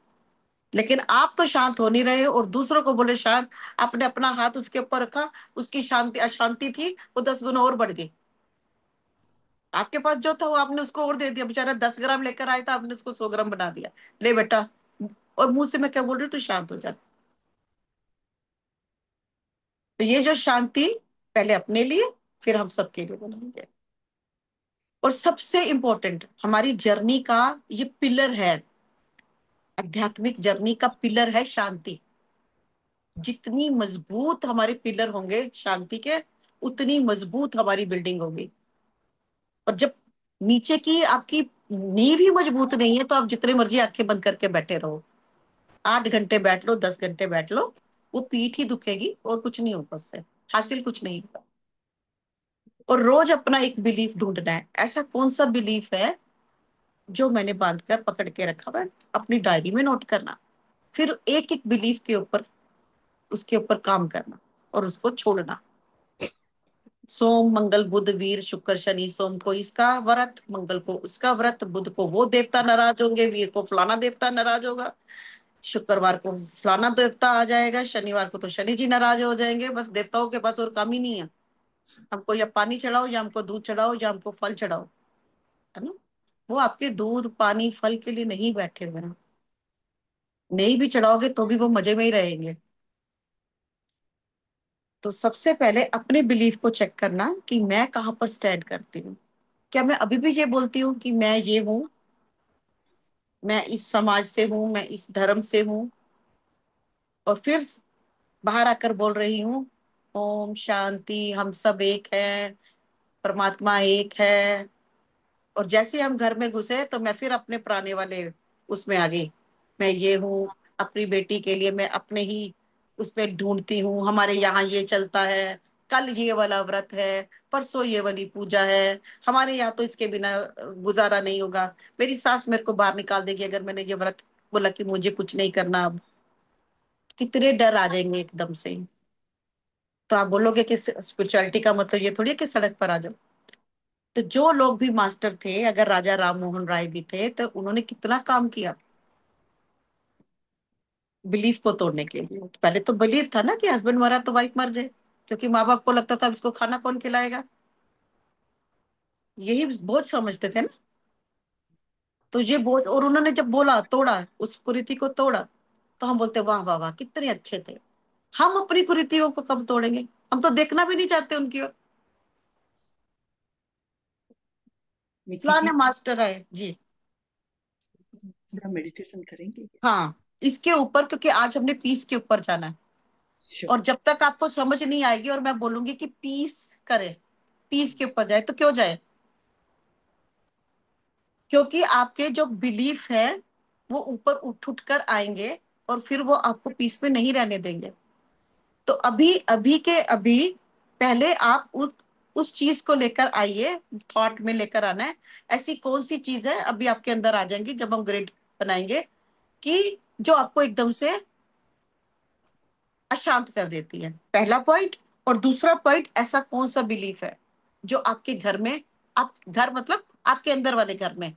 लेकिन आप तो शांत हो नहीं रहे हो और दूसरों को बोले शांत, आपने अपना हाथ उसके ऊपर रखा, उसकी शांति अशांति थी वो 10 गुना और बढ़ गई। आपके पास जो था वो आपने उसको और दे दिया, बेचारा 10 ग्राम लेकर आया था, आपने उसको 100 ग्राम बना दिया, ले बेटा। और मुंह से मैं क्या बोल रही हूँ, तू शांत हो जा। तो ये जो शांति पहले अपने लिए, फिर हम सबके लिए बनाएंगे। और सबसे इंपॉर्टेंट हमारी जर्नी का ये पिलर है, आध्यात्मिक जर्नी का पिलर है शांति। जितनी मजबूत हमारे पिलर होंगे शांति के, उतनी मजबूत हमारी बिल्डिंग होगी। और जब नीचे की आपकी नींव ही मजबूत नहीं है, तो आप जितने मर्जी आंखें बंद करके बैठे रहो, 8 घंटे बैठ लो, 10 घंटे बैठ लो, वो पीठ ही दुखेगी और कुछ नहीं होगा उससे, हासिल कुछ नहीं होगा। और रोज अपना एक बिलीफ ढूंढना है, ऐसा कौन सा बिलीफ है जो मैंने बांध कर पकड़ के रखा हुआ है, अपनी डायरी में नोट करना। फिर एक एक बिलीफ के ऊपर, उसके ऊपर काम करना और उसको छोड़ना। सोम मंगल बुध वीर शुक्र शनि, सोम को इसका व्रत, मंगल को उसका व्रत, बुध को वो देवता नाराज होंगे, वीर को फलाना देवता नाराज होगा, शुक्रवार को फलाना देवता आ जाएगा, शनिवार को तो शनि जी नाराज हो जाएंगे। बस देवताओं के पास और काम ही नहीं है। हमको या पानी चढ़ाओ, या हमको दूध चढ़ाओ, या हमको फल चढ़ाओ, है ना। वो आपके दूध पानी फल के लिए नहीं बैठे हुए ना। नहीं भी चढ़ाओगे तो भी वो मजे में ही रहेंगे। तो सबसे पहले अपने बिलीफ को चेक करना कि मैं कहाँ पर स्टैंड करती हूँ। क्या मैं अभी भी ये बोलती हूँ कि मैं ये हूँ, मैं इस समाज से हूँ, मैं इस धर्म से हूँ, और फिर बाहर आकर बोल रही हूँ ओम शांति, हम सब एक हैं, परमात्मा एक है। और जैसे हम घर में घुसे तो मैं फिर अपने पुराने वाले उसमें आ गई। मैं ये हूँ, अपनी बेटी के लिए मैं अपने ही उसमें ढूंढती हूँ, हमारे यहाँ ये चलता है, कल ये वाला व्रत है, परसों ये वाली पूजा है, हमारे यहाँ तो इसके बिना गुजारा नहीं होगा, मेरी सास मेरे को बाहर निकाल देगी अगर मैंने ये व्रत बोला कि मुझे कुछ नहीं करना अब। कितने डर आ जाएंगे एकदम से। तो आप बोलोगे कि स्पिरिचुअलिटी का मतलब ये थोड़ी है कि सड़क पर आ जाओ। तो जो लोग भी मास्टर थे, अगर राजा राम मोहन राय भी थे, तो उन्होंने कितना काम किया बिलीफ को तोड़ने के लिए। तो पहले तो बिलीफ था ना कि हस्बैंड मरा तो वाइफ मर जाए, क्योंकि माँ बाप को लगता था अब इसको खाना कौन खिलाएगा, यही बोझ समझते थे ना। तो ये बोझ, और उन्होंने जब बोला तोड़ा, उस कुरीति को तोड़ा, तो हम बोलते वाह वाह वाह कितने अच्छे थे। हम अपनी कुरीतियों को कब तोड़ेंगे, हम तो देखना भी नहीं चाहते उनकी ओर। निधि जी, फलाने मास्टर आए जी। थोड़ा मेडिटेशन करेंगे? हाँ, इसके ऊपर, क्योंकि आज हमने पीस के ऊपर जाना है। श्योर। और जब तक आपको समझ नहीं आएगी और मैं बोलूंगी कि पीस करे, पीस के ऊपर जाए, तो क्यों जाए? क्योंकि आपके जो बिलीफ है वो ऊपर उठ उठ कर आएंगे, और फिर वो आपको पीस में नहीं रहने देंगे। तो अभी अभी के अभी पहले आप उस चीज को लेकर आइए, थॉट में लेकर आना है। ऐसी कौन सी चीज है अभी आपके अंदर आ जाएंगी जब हम ग्रेड बनाएंगे, कि जो आपको एकदम से अशांत कर देती है, पहला पॉइंट। और दूसरा पॉइंट, ऐसा कौन सा बिलीफ है जो आपके घर में, आप घर मतलब आपके अंदर वाले घर में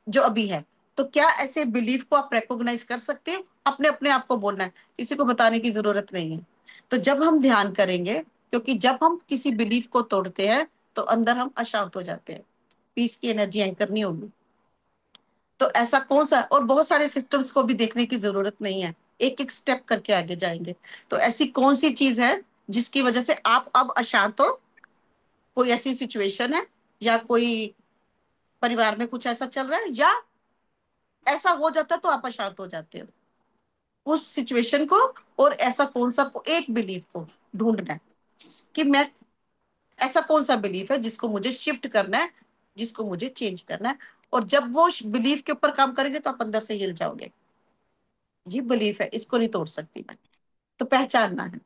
जो अभी है, तो क्या ऐसे बिलीफ को आप रिकॉग्नाइज कर सकते हो? अपने अपने आप को बोलना है, किसी को बताने की जरूरत नहीं है। तो जब हम ध्यान करेंगे, क्योंकि जब हम किसी बिलीफ को तोड़ते हैं तो अंदर हम अशांत हो जाते हैं, पीस की एनर्जी एंकर नहीं होगी। तो ऐसा कौन सा, और बहुत सारे सिस्टम्स को भी देखने की जरूरत नहीं है, एक एक स्टेप करके आगे जाएंगे। तो ऐसी कौन सी चीज है जिसकी वजह से आप अब अशांत हो? कोई ऐसी सिचुएशन है, या कोई परिवार में कुछ ऐसा चल रहा है, या ऐसा हो जाता है तो आप अशांत हो जाते हो उस सिचुएशन को। और ऐसा कौन सा एक बिलीफ को ढूंढना है कि मैं, ऐसा कौन सा बिलीफ है जिसको मुझे शिफ्ट करना है, जिसको मुझे चेंज करना है। और जब वो बिलीफ के ऊपर काम करेंगे तो आप अंदर से हिल जाओगे। ये बिलीफ है, इसको नहीं तोड़ सकती मैं। तो पहचानना है,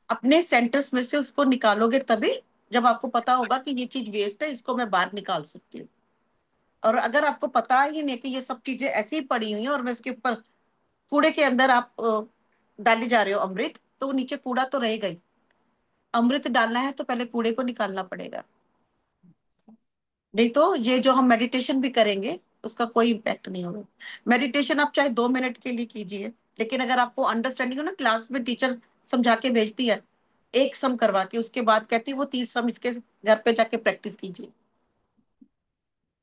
अपने सेंटर्स में से उसको निकालोगे तभी, जब आपको पता होगा कि ये चीज वेस्ट है, इसको मैं बाहर निकाल सकती हूँ। और अगर आपको पता ही नहीं कि ये सब चीजें ऐसी ही पड़ी हुई हैं और मैं इसके ऊपर, कूड़े के अंदर आप डाली जा रहे हो अमृत, तो वो नीचे कूड़ा तो रहेगा ही। अमृत डालना है तो पहले कूड़े को निकालना पड़ेगा। नहीं तो ये जो हम मेडिटेशन भी करेंगे उसका कोई इम्पैक्ट नहीं होगा। मेडिटेशन आप चाहे 2 मिनट के लिए कीजिए, लेकिन अगर आपको अंडरस्टैंडिंग हो ना, क्लास में टीचर समझा के भेजती है एक सम करवा के, उसके बाद कहती है वो 30 सम इसके घर पे जाके प्रैक्टिस कीजिए।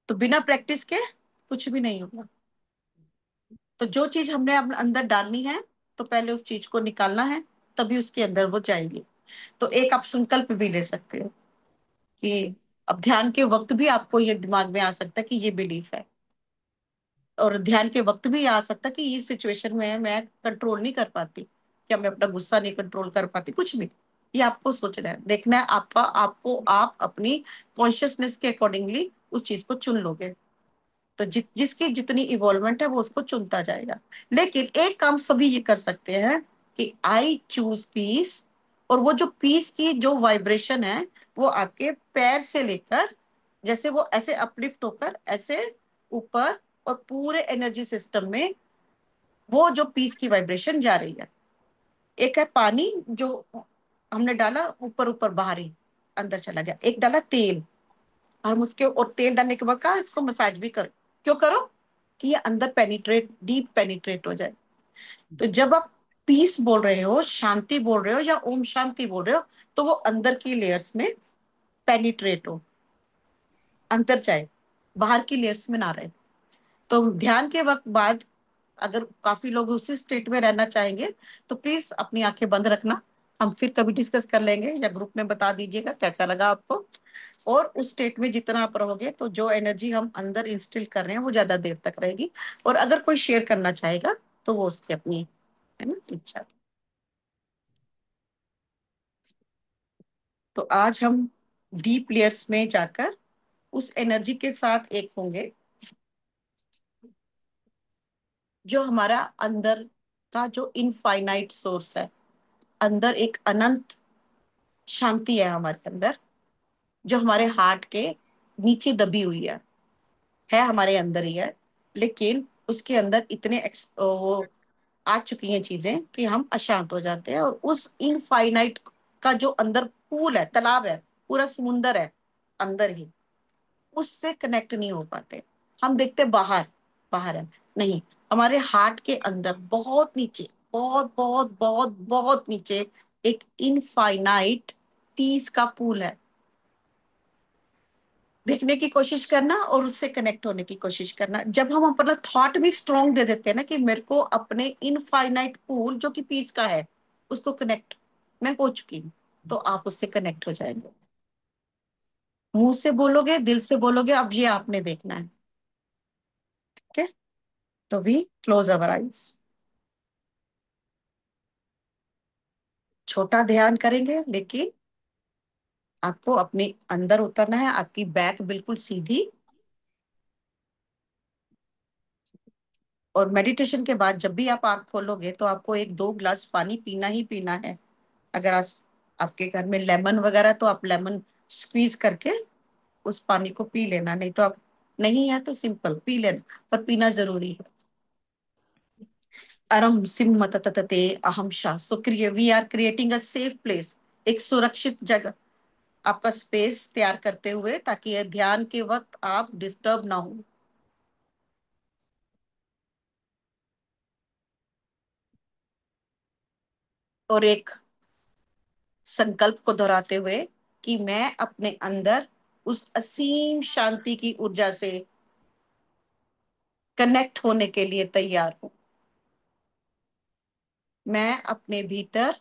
तो बिना प्रैक्टिस के कुछ भी नहीं होगा। तो जो चीज हमने अपने अंदर डालनी है, तो पहले उस चीज को निकालना है, तभी उसके अंदर वो जाएगी। तो एक आप संकल्प भी ले सकते हो कि अब ध्यान के वक्त भी आपको ये दिमाग में आ सकता है कि ये बिलीफ है। और ध्यान के वक्त भी आ सकता है कि इस सिचुएशन में मैं कंट्रोल नहीं कर पाती, क्या मैं अपना गुस्सा नहीं कंट्रोल कर पाती, कुछ भी। ये आपको सोचना है, देखना है आपका, आपको आप अपनी कॉन्शियसनेस के अकॉर्डिंगली उस चीज को चुन लोगे। तो जिसकी जितनी इवॉल्वमेंट है वो उसको चुनता जाएगा। लेकिन एक काम सभी ये कर सकते हैं, कि आई चूज पीस। और वो जो पीस की जो वाइब्रेशन है, वो आपके पैर से लेकर, जैसे वो ऐसे अपलिफ्ट होकर ऐसे ऊपर, और पूरे एनर्जी सिस्टम में वो जो पीस की वाइब्रेशन जा रही है। एक है पानी जो हमने डाला, ऊपर ऊपर बाहर ही अंदर चला गया। एक डाला तेल, हम उसके, और तेल डालने के बाद कहा इसको मसाज भी करो। क्यों करो? कि ये अंदर पेनिट्रेट, डीप पेनिट्रेट हो जाए। तो जब आप पीस बोल रहे हो, शांति बोल रहे हो, या ओम शांति बोल रहे हो, तो वो अंदर की लेयर्स में पेनिट्रेट हो, अंदर जाए, बाहर की लेयर्स में ना रहे। तो ध्यान के वक्त बाद अगर काफी लोग उसी स्टेट में रहना चाहेंगे, तो प्लीज अपनी आंखें बंद रखना। हम फिर कभी डिस्कस कर लेंगे, या ग्रुप में बता दीजिएगा कैसा लगा आपको। और उस स्टेट में जितना आप रहोगे, तो जो एनर्जी हम अंदर इंस्टिल कर रहे हैं वो ज्यादा देर तक रहेगी। और अगर कोई शेयर करना चाहेगा, तो वो उसकी अपनी, है ना, इच्छा। तो आज हम डीप लेयर्स में जाकर उस एनर्जी के साथ एक होंगे, जो हमारा अंदर का जो इनफाइनाइट सोर्स है। अंदर एक अनंत शांति है हमारे अंदर, जो हमारे हार्ट के नीचे दबी हुई है हमारे अंदर ही है। लेकिन उसके अंदर इतने वो आ चुकी हैं चीजें कि हम अशांत हो जाते हैं, और उस इनफाइनाइट का जो अंदर पूल है, तालाब है, पूरा समुंदर है अंदर ही, उससे कनेक्ट नहीं हो पाते। हम देखते बाहर, बाहर है, नहीं। हमारे हार्ट के अंदर बहुत नीचे, बहुत बहुत बहुत बहुत नीचे, एक इनफाइनाइट पीस का पूल है। देखने की कोशिश करना और उससे कनेक्ट होने की कोशिश करना। जब हम अपना थॉट भी स्ट्रॉन्ग दे देते हैं ना, कि मेरे को अपने इनफाइनाइट पूल जो कि पीस का है, उसको कनेक्ट मैं हो चुकी हूँ, तो आप उससे कनेक्ट हो जाएंगे। मुंह से बोलोगे, दिल से बोलोगे, अब ये आपने देखना है। ठीक है? तो वी क्लोज अवर आईज। छोटा ध्यान करेंगे, लेकिन आपको अपने अंदर उतरना है। आपकी बैक बिल्कुल सीधी। और मेडिटेशन के बाद जब भी आप आंख खोलोगे, तो आपको 1-2 ग्लास पानी पीना ही पीना है। अगर आपके घर में लेमन वगैरह, तो आप लेमन स्क्वीज करके उस पानी को पी लेना। नहीं तो आप, नहीं है तो सिंपल पी लेना, पर पीना जरूरी है। अरम सिम ततते अहम शा सुक्रिय। We are creating a safe place, एक सुरक्षित जगह आपका स्पेस तैयार करते हुए, ताकि ये ध्यान के वक्त आप डिस्टर्ब ना हो। और एक संकल्प को दोहराते हुए, कि मैं अपने अंदर उस असीम शांति की ऊर्जा से कनेक्ट होने के लिए तैयार हूं। मैं अपने भीतर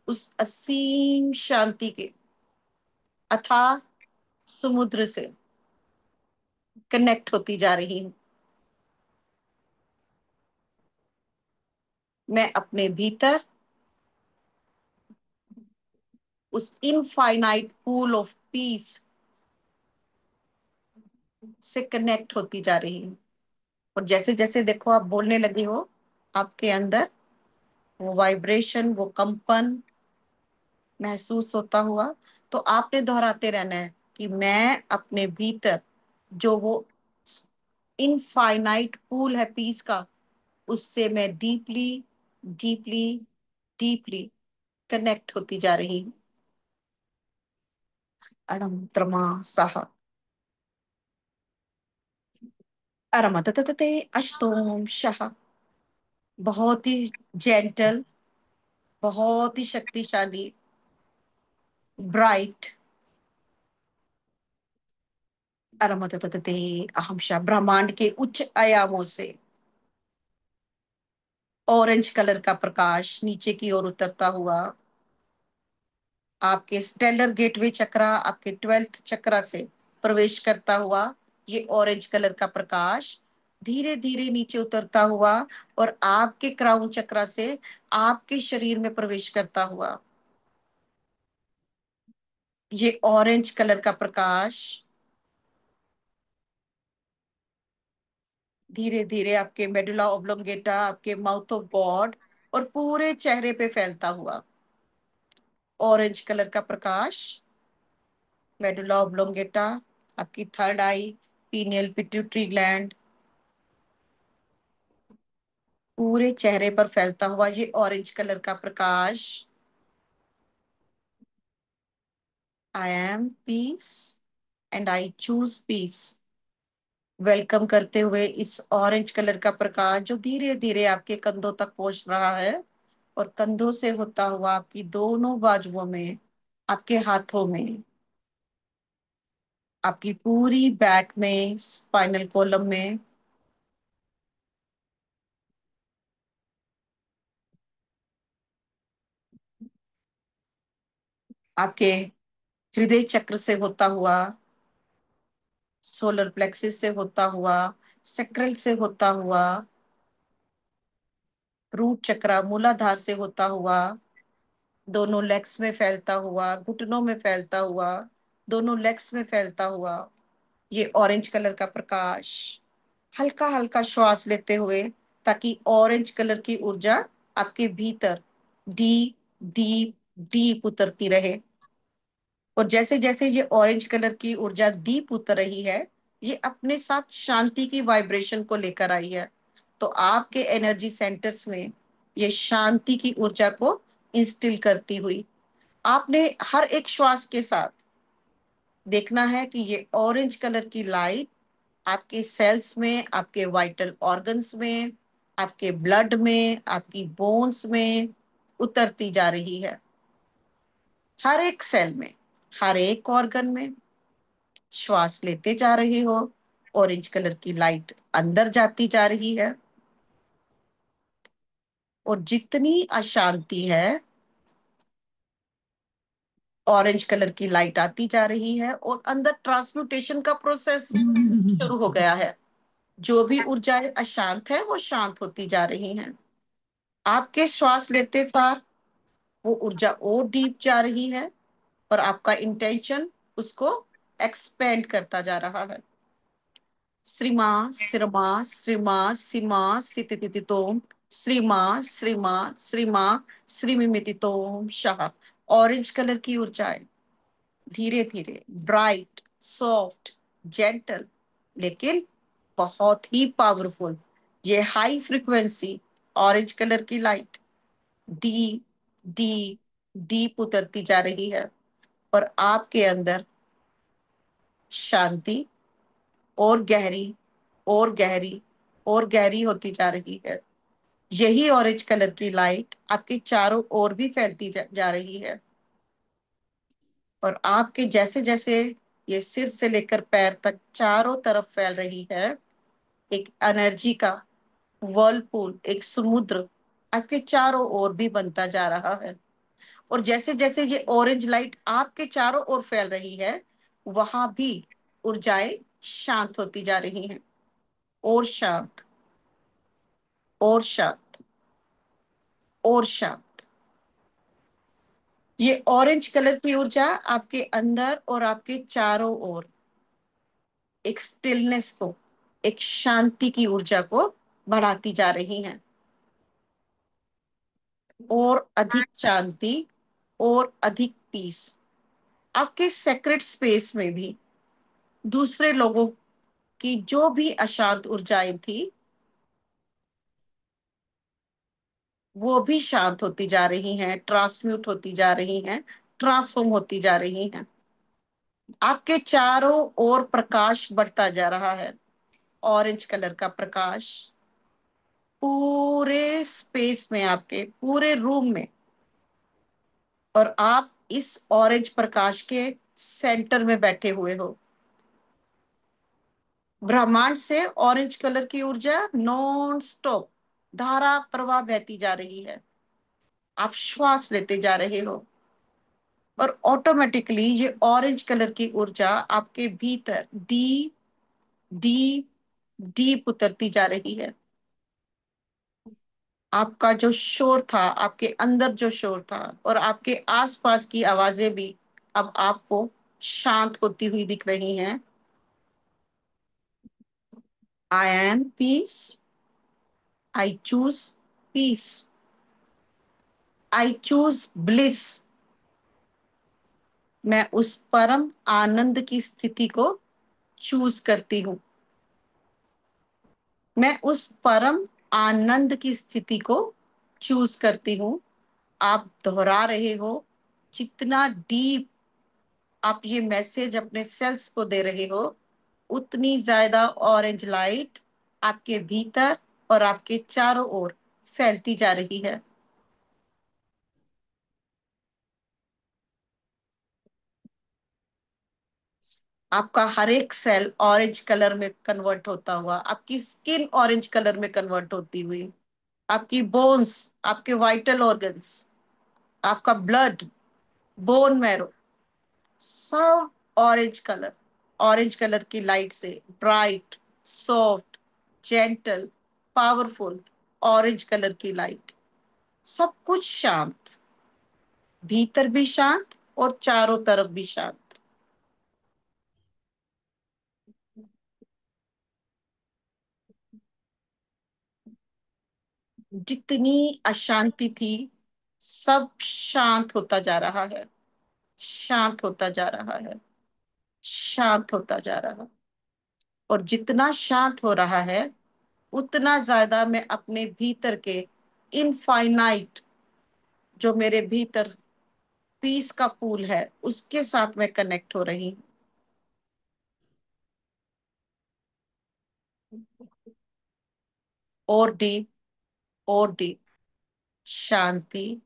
उस असीम शांति के अथाह समुद्र से कनेक्ट होती जा रही हूं। मैं अपने भीतर उस इनफाइनाइट पूल ऑफ पीस से कनेक्ट होती जा रही हूँ। और जैसे जैसे देखो आप बोलने लगी हो, आपके अंदर वो वाइब्रेशन, वो कंपन महसूस होता हुआ, तो आपने दोहराते रहना है, कि मैं अपने भीतर जो वो इनफाइनाइट पूल है पीस का, उससे मैं डीपली डीपली डीपली कनेक्ट होती जा रही हूँ। अरम त्रमा सह अरमततते अष्टोम शाह। बहुत ही जेंटल, बहुत ही शक्तिशाली, ब्राइट। अरमततते अहम शाह, ब्रह्मांड के उच्च आयामों से ऑरेंज कलर का प्रकाश नीचे की ओर उतरता हुआ, आपके स्टेलर गेटवे चक्रा, आपके 12th चक्रा से प्रवेश करता हुआ, ये ऑरेंज कलर का प्रकाश धीरे धीरे नीचे उतरता हुआ, और आपके क्राउन चक्रा से आपके शरीर में प्रवेश करता हुआ, ये ऑरेंज कलर का प्रकाश धीरे धीरे आपके मेडुला ऑब्लोंगेटा, आपके माउथ ऑफ गॉड, और पूरे चेहरे पे फैलता हुआ ऑरेंज कलर का प्रकाश, मेडुला ऑब्लोंगेटा, आपकी third eye, pineal pituitary gland, पूरे चेहरे पर फैलता हुआ ये ऑरेंज कलर का प्रकाश। I am peace and I choose peace. Welcome करते हुए इस ऑरेंज कलर का प्रकाश जो धीरे धीरे आपके कंधों तक पहुंच रहा है, और कंधों से होता हुआ आपकी दोनों बाजुओं में, आपके हाथों में, आपकी पूरी बैक में, स्पाइनल कॉलम में, आपके हृदय चक्र से होता हुआ, सोलर प्लेक्सिस से होता हुआ, सेक्रल से होता हुआ, रूट चक्र मूलाधार से होता हुआ, दोनों लेग्स में फैलता हुआ, घुटनों में फैलता हुआ, दोनों लेग्स में फैलता हुआ ये ऑरेंज कलर का प्रकाश। हल्का हल्का श्वास लेते हुए, ताकि ऑरेंज कलर की ऊर्जा आपके भीतर डीप डीप डीप उतरती रहे। और जैसे जैसे ये ऑरेंज कलर की ऊर्जा डीप उतर रही है, ये अपने साथ शांति की वाइब्रेशन को लेकर आई है। तो आपके एनर्जी सेंटर्स में ये शांति की ऊर्जा को इंस्टिल करती हुई, आपने हर एक श्वास के साथ देखना है कि ये ऑरेंज कलर की लाइट आपके सेल्स में, आपके वाइटल ऑर्गन्स में, आपके ब्लड में, आपकी बोन्स में उतरती जा रही है। हर एक सेल में, हर एक ऑर्गन में श्वास लेते जा रहे हो, ऑरेंज कलर की लाइट अंदर जाती जा रही है, और जितनी अशांति है, ऑरेंज कलर की लाइट आती जा रही है, और अंदर ट्रांसम्यूटेशन का प्रोसेस शुरू हो गया है। जो भी ऊर्जाएं अशांत है वो शांत होती जा रही हैं। आपके श्वास लेते सार वो ऊर्जा और डीप जा रही है, और आपका इंटेंशन उसको एक्सपेंड करता जा रहा है। श्रीमा श्रीमा श्रीमा सीमा सितितितोम, श्रीमा श्रीमा श्रीमा श्रीमितितोम शाह। ऑरेंज कलर की ऊर्जाएं धीरे धीरे, ब्राइट, सॉफ्ट, जेंटल, लेकिन बहुत ही पावरफुल, ये हाई फ्रिक्वेंसी ऑरेंज कलर की लाइट डीप डीप डीप उतरती जा रही है, और आपके अंदर शांति और गहरी और गहरी और गहरी होती जा रही है। यही ऑरेंज कलर की लाइट आपके चारों ओर भी फैलती जा रही है, और आपके जैसे जैसे ये सिर से लेकर पैर तक चारों तरफ फैल रही है, एक एनर्जी का वर्लपूल, एक समुद्र आपके चारों ओर भी बनता जा रहा है। और जैसे जैसे ये ऑरेंज लाइट आपके चारों ओर फैल रही है, वहां भी ऊर्जाएं शांत होती जा रही हैं, और शांत, और शांत, और शांत। ये ऑरेंज कलर की ऊर्जा आपके अंदर और आपके चारों ओर एक स्टिलनेस को, एक शांति की ऊर्जा को बढ़ाती जा रही हैं, और अधिक शांति और अधिक पीस। आपके सेक्रेट स्पेस में भी दूसरे लोगों की जो भी अशांत ऊर्जाएं थी, वो भी शांत होती जा रही हैं, ट्रांसम्यूट होती जा रही हैं, ट्रांसफॉर्म होती जा रही हैं। आपके चारों ओर प्रकाश बढ़ता जा रहा है, ऑरेंज कलर का प्रकाश पूरे स्पेस में, आपके पूरे रूम में, और आप इस ऑरेंज प्रकाश के सेंटर में बैठे हुए हो। ब्रह्मांड से ऑरेंज कलर की ऊर्जा नॉन स्टॉप धारा प्रवाह बहती जा रही है। आप श्वास लेते जा रहे हो, और ऑटोमेटिकली ये ऑरेंज कलर की ऊर्जा आपके भीतर डीप डीप डीप उतरती जा रही है। आपका जो शोर था, आपके अंदर जो शोर था, और आपके आसपास की आवाजें भी अब आपको शांत होती हुई दिख रही हैं। I am peace, I choose peace. I choose bliss. मैं उस परम आनंद की स्थिति को चूज करती हूँ। मैं उस परम आनंद की स्थिति को चूज करती हूँ। आप दोहरा रहे हो, जितना डीप आप ये मैसेज अपने सेल्स को दे रहे हो, उतनी ज्यादा ऑरेंज लाइट आपके भीतर और आपके चारों ओर फैलती जा रही है। आपका हर एक सेल ऑरेंज कलर में कन्वर्ट होता हुआ, आपकी स्किन ऑरेंज कलर में कन्वर्ट होती हुई, आपकी बोन्स, आपके वाइटल ऑर्गन्स, आपका ब्लड, बोन मैरो, सब ऑरेंज कलर, ऑरेंज कलर की लाइट से bright, soft, gentle, powerful orange colour की लाइट, सब कुछ शांत, भीतर भी शांत और चारों तरफ भी शांत। जितनी अशांति थी, सब शांत होता जा रहा है, शांत होता जा रहा है, शांत होता जा रहा है। और जितना शांत हो रहा है, उतना ज्यादा मैं अपने भीतर के इनफाइनाइट, जो मेरे भीतर पीस का पूल है, उसके साथ मैं कनेक्ट हो रही हूँ। और डीप, और डीप, शांति,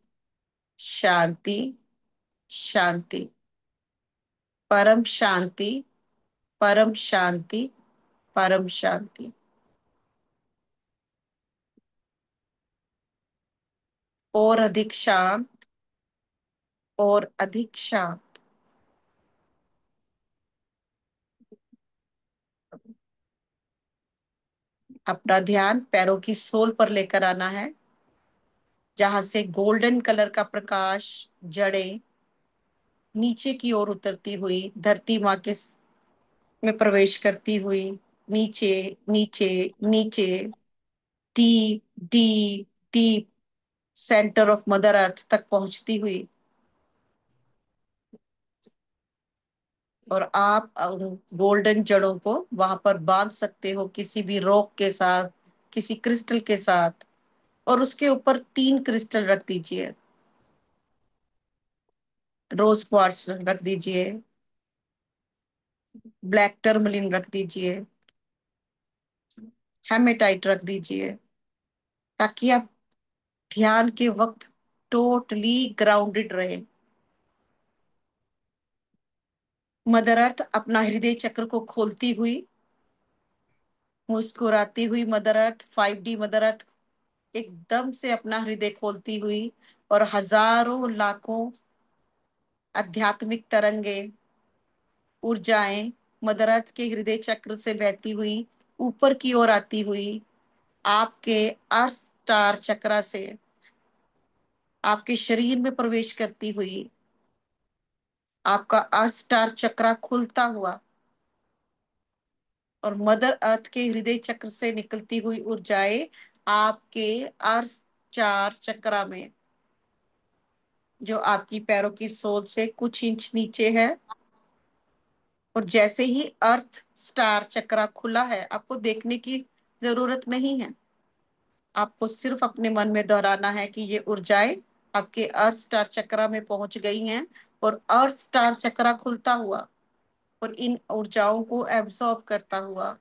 शांति, शांति, परम शांति, परम शांति, परम शांति। और अधिक शांत, और अधिक शांत। अपना ध्यान पैरों की सोल पर लेकर आना है, जहां से गोल्डन कलर का प्रकाश, जड़ें नीचे की ओर उतरती हुई धरती माँ के में प्रवेश करती हुई, नीचे, नीचे, नीचे, deep, deep, deep centre of mother earth तक पहुंचती हुई। और आप उन गोल्डन जड़ों को वहां पर बांध सकते हो, किसी भी रॉक के साथ, किसी क्रिस्टल के साथ। और उसके ऊपर 3 क्रिस्टल रख दीजिए, रोज क्वार्ट्स रख दीजिए, ब्लैक टर्मलिन रख दीजिए, हेमेटाइट रख दीजिए, ताकि आप ध्यान के वक्त टोटली ग्राउंडेड रहे। मदर अर्थ अपना हृदय चक्र को खोलती हुई, मुस्कुराती हुई mother earth, 5D mother earth एकदम से अपना हृदय खोलती हुई, और हजारों लाखों आध्यात्मिक तरंगे, ऊर्जाएं मदर अर्थ के हृदय चक्र से बहती हुई, ऊपर की ओर आती हुई, आपके अर्थ स्टार चक्रा से आपके शरीर में प्रवेश करती हुई, आपका अर्थ स्टार चक्रा खुलता हुआ, और मदर अर्थ के हृदय चक्र से निकलती हुई ऊर्जाएं आपके अर्थ चार चक्रा में, जो आपकी पैरों की सोल से कुछ इंच नीचे है। और जैसे ही अर्थ स्टार चक्रा खुला है, आपको देखने की जरूरत नहीं है, आपको सिर्फ अपने मन में दोहराना है कि ये ऊर्जाएं आपके अर्थ स्टार चक्रा में पहुंच गई हैं, और अर्थ स्टार चक्रा खुलता हुआ और इन ऊर्जाओं को एब्सॉर्ब करता हुआ,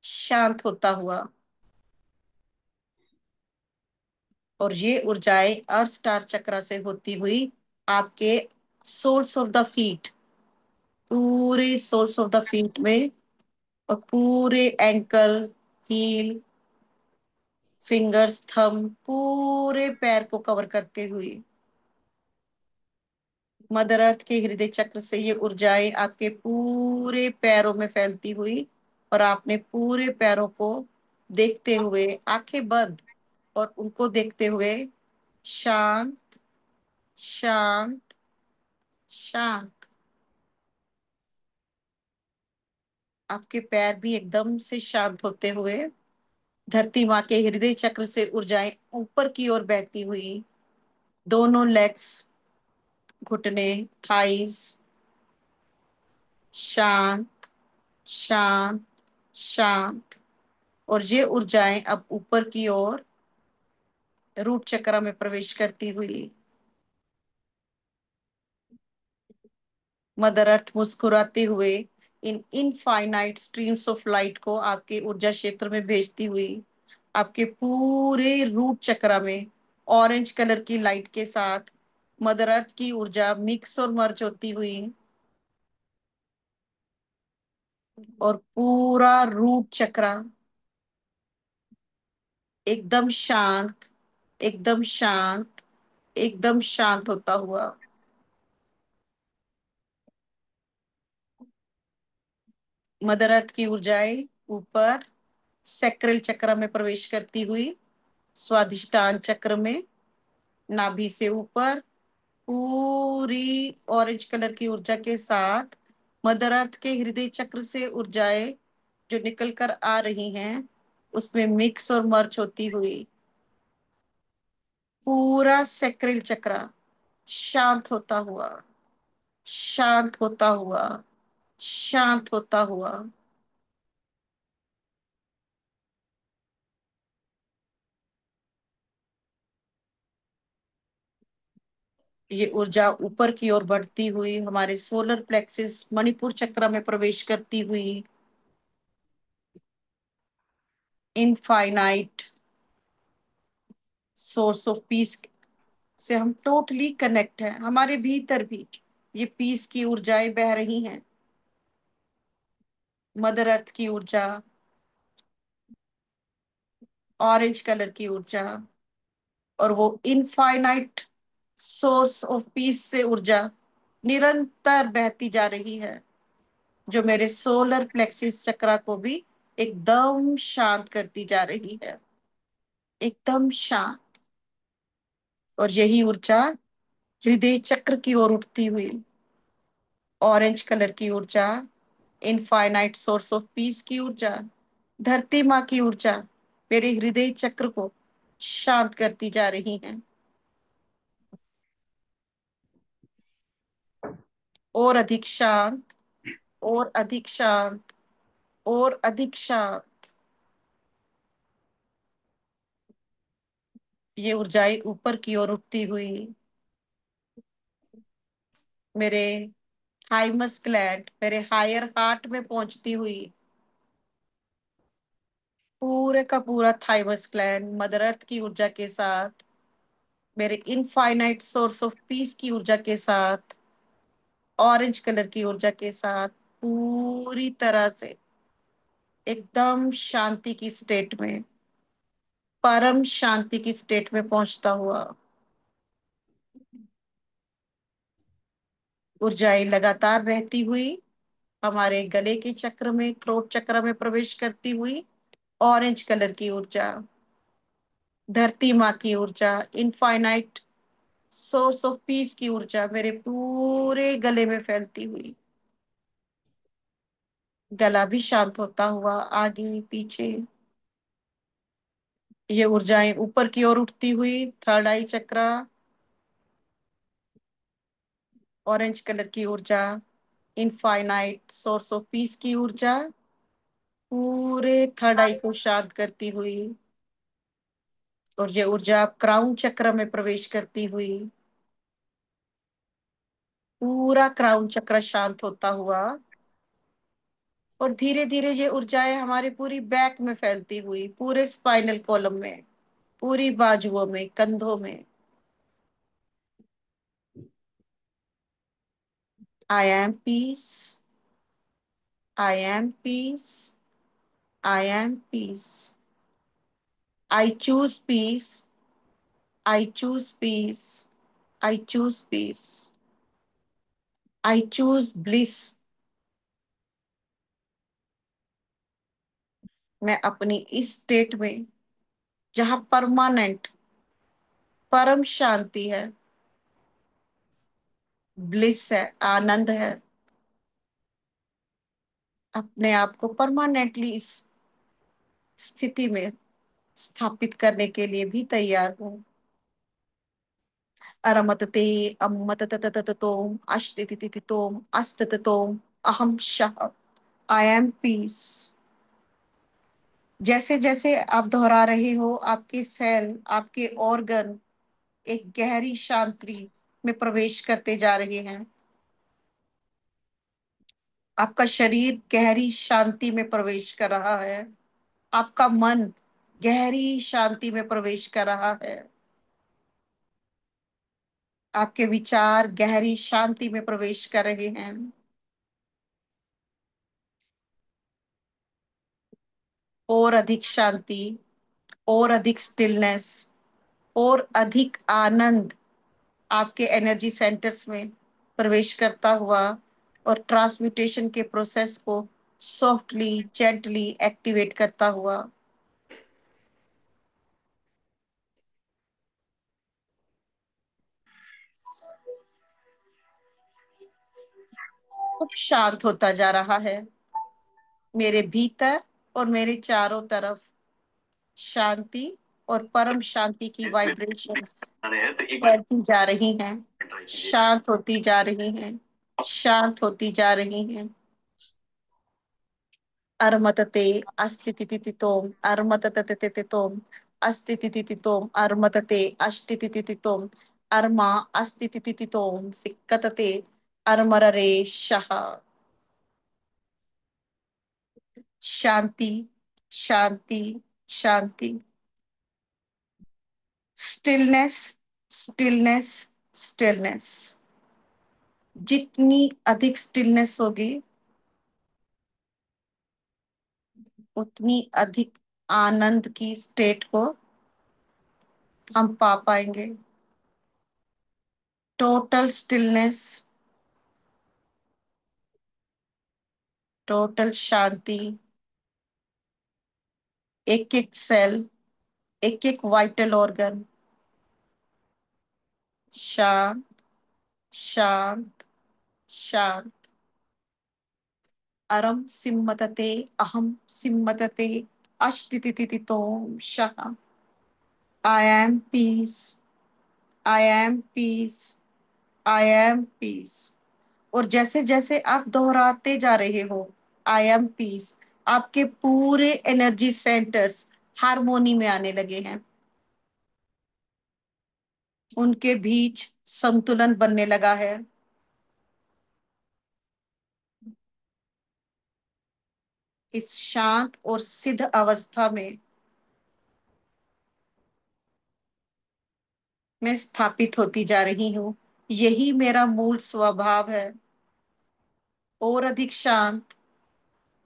शांत होता हुआ। और ये ऊर्जाएं अर्थ स्टार चक्रा से होती हुई आपके सोल्स ऑफ द फीट, पूरे सोल्स ऑफ द फीट में, और पूरे एंकल, हील, फिंगर्स, थंब, पूरे पैर को कवर करते हुए मदर अर्थ के हृदय चक्र से ये ऊर्जाएं आपके पूरे पैरों में फैलती हुई, और आपने पूरे पैरों को देखते हुए आंखें बंद, और उनको देखते हुए शांत, शांत, शांत। आपके पैर भी एकदम से शांत होते हुए धरती माँ के हृदय चक्र से ऊर्जाएं ऊपर की ओर बहती हुई दोनों लेग्स, घुटने, थाइस, शांत, शांत, शांत। और ये ऊर्जाएं अब ऊपर की ओर रूट चक्र में प्रवेश करती हुई मदर अर्थ मुस्कुराते हुए इन इनफाइनाइट स्ट्रीम्स ऑफ लाइट को आपके ऊर्जा क्षेत्र में भेजती हुई आपके पूरे रूट चक्र में ऑरेंज कलर की लाइट के साथ मदर अर्थ की ऊर्जा मिक्स और मर्ज होती हुई और पूरा रूट चक्र एकदम शांत, एकदम शांत, एकदम शांत होता हुआ मदर अर्थ की ऊर्जाएं ऊपर सैक्रल चक्र में प्रवेश करती हुई स्वादिष्टान चक्र में नाभि से ऊपर पूरी ऑरेंज कलर की ऊर्जा के साथ मदर अर्थ के हृदय चक्र से ऊर्जाएं जो निकल कर आ रही हैं उसमें मिक्स और मर्ज होती हुई पूरा सैक्रल चक्र शांत होता हुआ, शांत होता हुआ, शांत होता हुआ। ये ऊर्जा ऊपर की ओर बढ़ती हुई हमारे सोलर प्लेक्सिस मणिपुर चक्र में प्रवेश करती हुई इनफाइनाइट सोर्स ऑफ पीस से हम टोटली कनेक्ट हैं। हमारे भीतर भी ये पीस की ऊर्जाएं बह रही हैं, मदर अर्थ की ऊर्जा, ऑरेंज कलर की ऊर्जा, और वो इनफाइनाइट सोर्स ऑफ पीस से ऊर्जा निरंतर बहती जा रही है जो मेरे सोलर प्लेक्सिस चक्रा को भी एकदम शांत करती जा रही है, एकदम शांत। और यही ऊर्जा हृदय चक्र की ओर उठती हुई ऑरेंज कलर की ऊर्जा, इनफाइनाइट सोर्स ऑफ पीस की ऊर्जा, धरती माँ की ऊर्जा मेरे हृदय चक्र को शांत करती जा रही है। और अधिक शांत, और अधिक शांत, और अधिक शांत। ये ऊर्जाएं ऊपर की ओर उठती हुई मेरे थाइमस ग्लैंड, मेरे हायर हार्ट में पहुंचती हुई पूरे का पूरा थाइमस ग्लैंड मदर अर्थ की ऊर्जा के साथ, मेरे इनफाइनाइट सोर्स ऑफ पीस की ऊर्जा के साथ, ऑरेंज कलर की ऊर्जा के साथ पूरी तरह से एकदम शांति की स्टेट में, परम शांति की स्टेट में पहुंचता हुआ ऊर्जाएं लगातार बहती हुई हमारे गले के चक्र में, थ्रोट चक्र में प्रवेश करती हुई ऑरेंज कलर की ऊर्जा, धरती माँ की ऊर्जा, इनफाइनाइट सोर्स ऑफ पीस की ऊर्जा मेरे पूरे गले में फैलती हुई गला भी शांत होता हुआ आगे पीछे। ये ऊर्जाएं ऊपर की ओर उठती हुई थर्ड आई चक्रा, ऑरेंज कलर की ऊर्जा, इनफाइनाइट सोर्स ऑफ पीस की ऊर्जा पूरे थर्ड आई को शांत करती हुई और ये ऊर्जा क्राउन चक्र में प्रवेश करती हुई पूरा क्राउन चक्र शांत होता हुआ और धीरे धीरे ये ऊर्जाएं हमारे पूरी बैक में फैलती हुई पूरे स्पाइनल कॉलम में, पूरी बाजुओं में, कंधों में। I am peace, I am peace, I am peace, I choose peace, I choose peace, I choose peace, I choose bliss. मैं अपनी इस स्टेट में जहां परमानेंट परम शांति है, ब्लिस है, आनंद है, अपने आप को परमानेंटली इस स्थिति में स्थापित करने के लिए भी तैयार हूँ। अरमतते अम्मततततततोम अश्तितितितोम अस्तततोम अहम शः। I am piece. जैसे जैसे आप दोहरा रहे हो, आपके सेल, आपके ऑर्गन एक गहरी शांति में प्रवेश करते जा रहे हैं। आपका शरीर गहरी शांति में प्रवेश कर रहा है। आपका मन गहरी शांति में प्रवेश कर रहा है। आपके विचार गहरी शांति में प्रवेश कर रहे हैं। और अधिक शांति, और अधिक स्टिलनेस, और अधिक आनंद आपके एनर्जी सेंटर्स में प्रवेश करता हुआ और ट्रांसम्यूटेशन के प्रोसेस को सॉफ्टली जेंटली एक्टिवेट करता हुआ खूब शांत होता जा रहा है। मेरे भीतर और मेरे चारों तरफ शांति और परम शांति की वाइब्रेशंस फैलती जा रही हैं, शांत होती जा रही हैं, शांत होती जा रही हैं। अर्मतते अस्तितितितोम अर्मतततततोम अस्तितितितोम अर्मतते अस्तितितितोम अर्मा अस्तितितितोम सिक्कतते अर्मररे शः। शांति, शांति, शांति। Stillness, stillness, stillness. जितनी अधिक स्टिलनेस होगी, उतनी अधिक आनंद की स्टेट को हम पा पाएंगे। टोटल स्टिलनेस, टोटल शांति। एक एक सेल, एक एक वाइटल ऑर्गन शांत, शांत, शांत। अरम सिम्मतते अहम सिम्मतते अष्टितितितोम शः। I am peace, I am peace, I am peace. और जैसे जैसे आप दोहराते जा रहे हो आई एम पीस, आपके पूरे एनर्जी सेंटर्स हारमोनी में आने लगे हैं। उनके बीच संतुलन बनने लगा है। इस शांत और सिद्ध अवस्था में मैं स्थापित होती जा रही हूँ। यही मेरा मूल स्वभाव है। और अधिक शांत,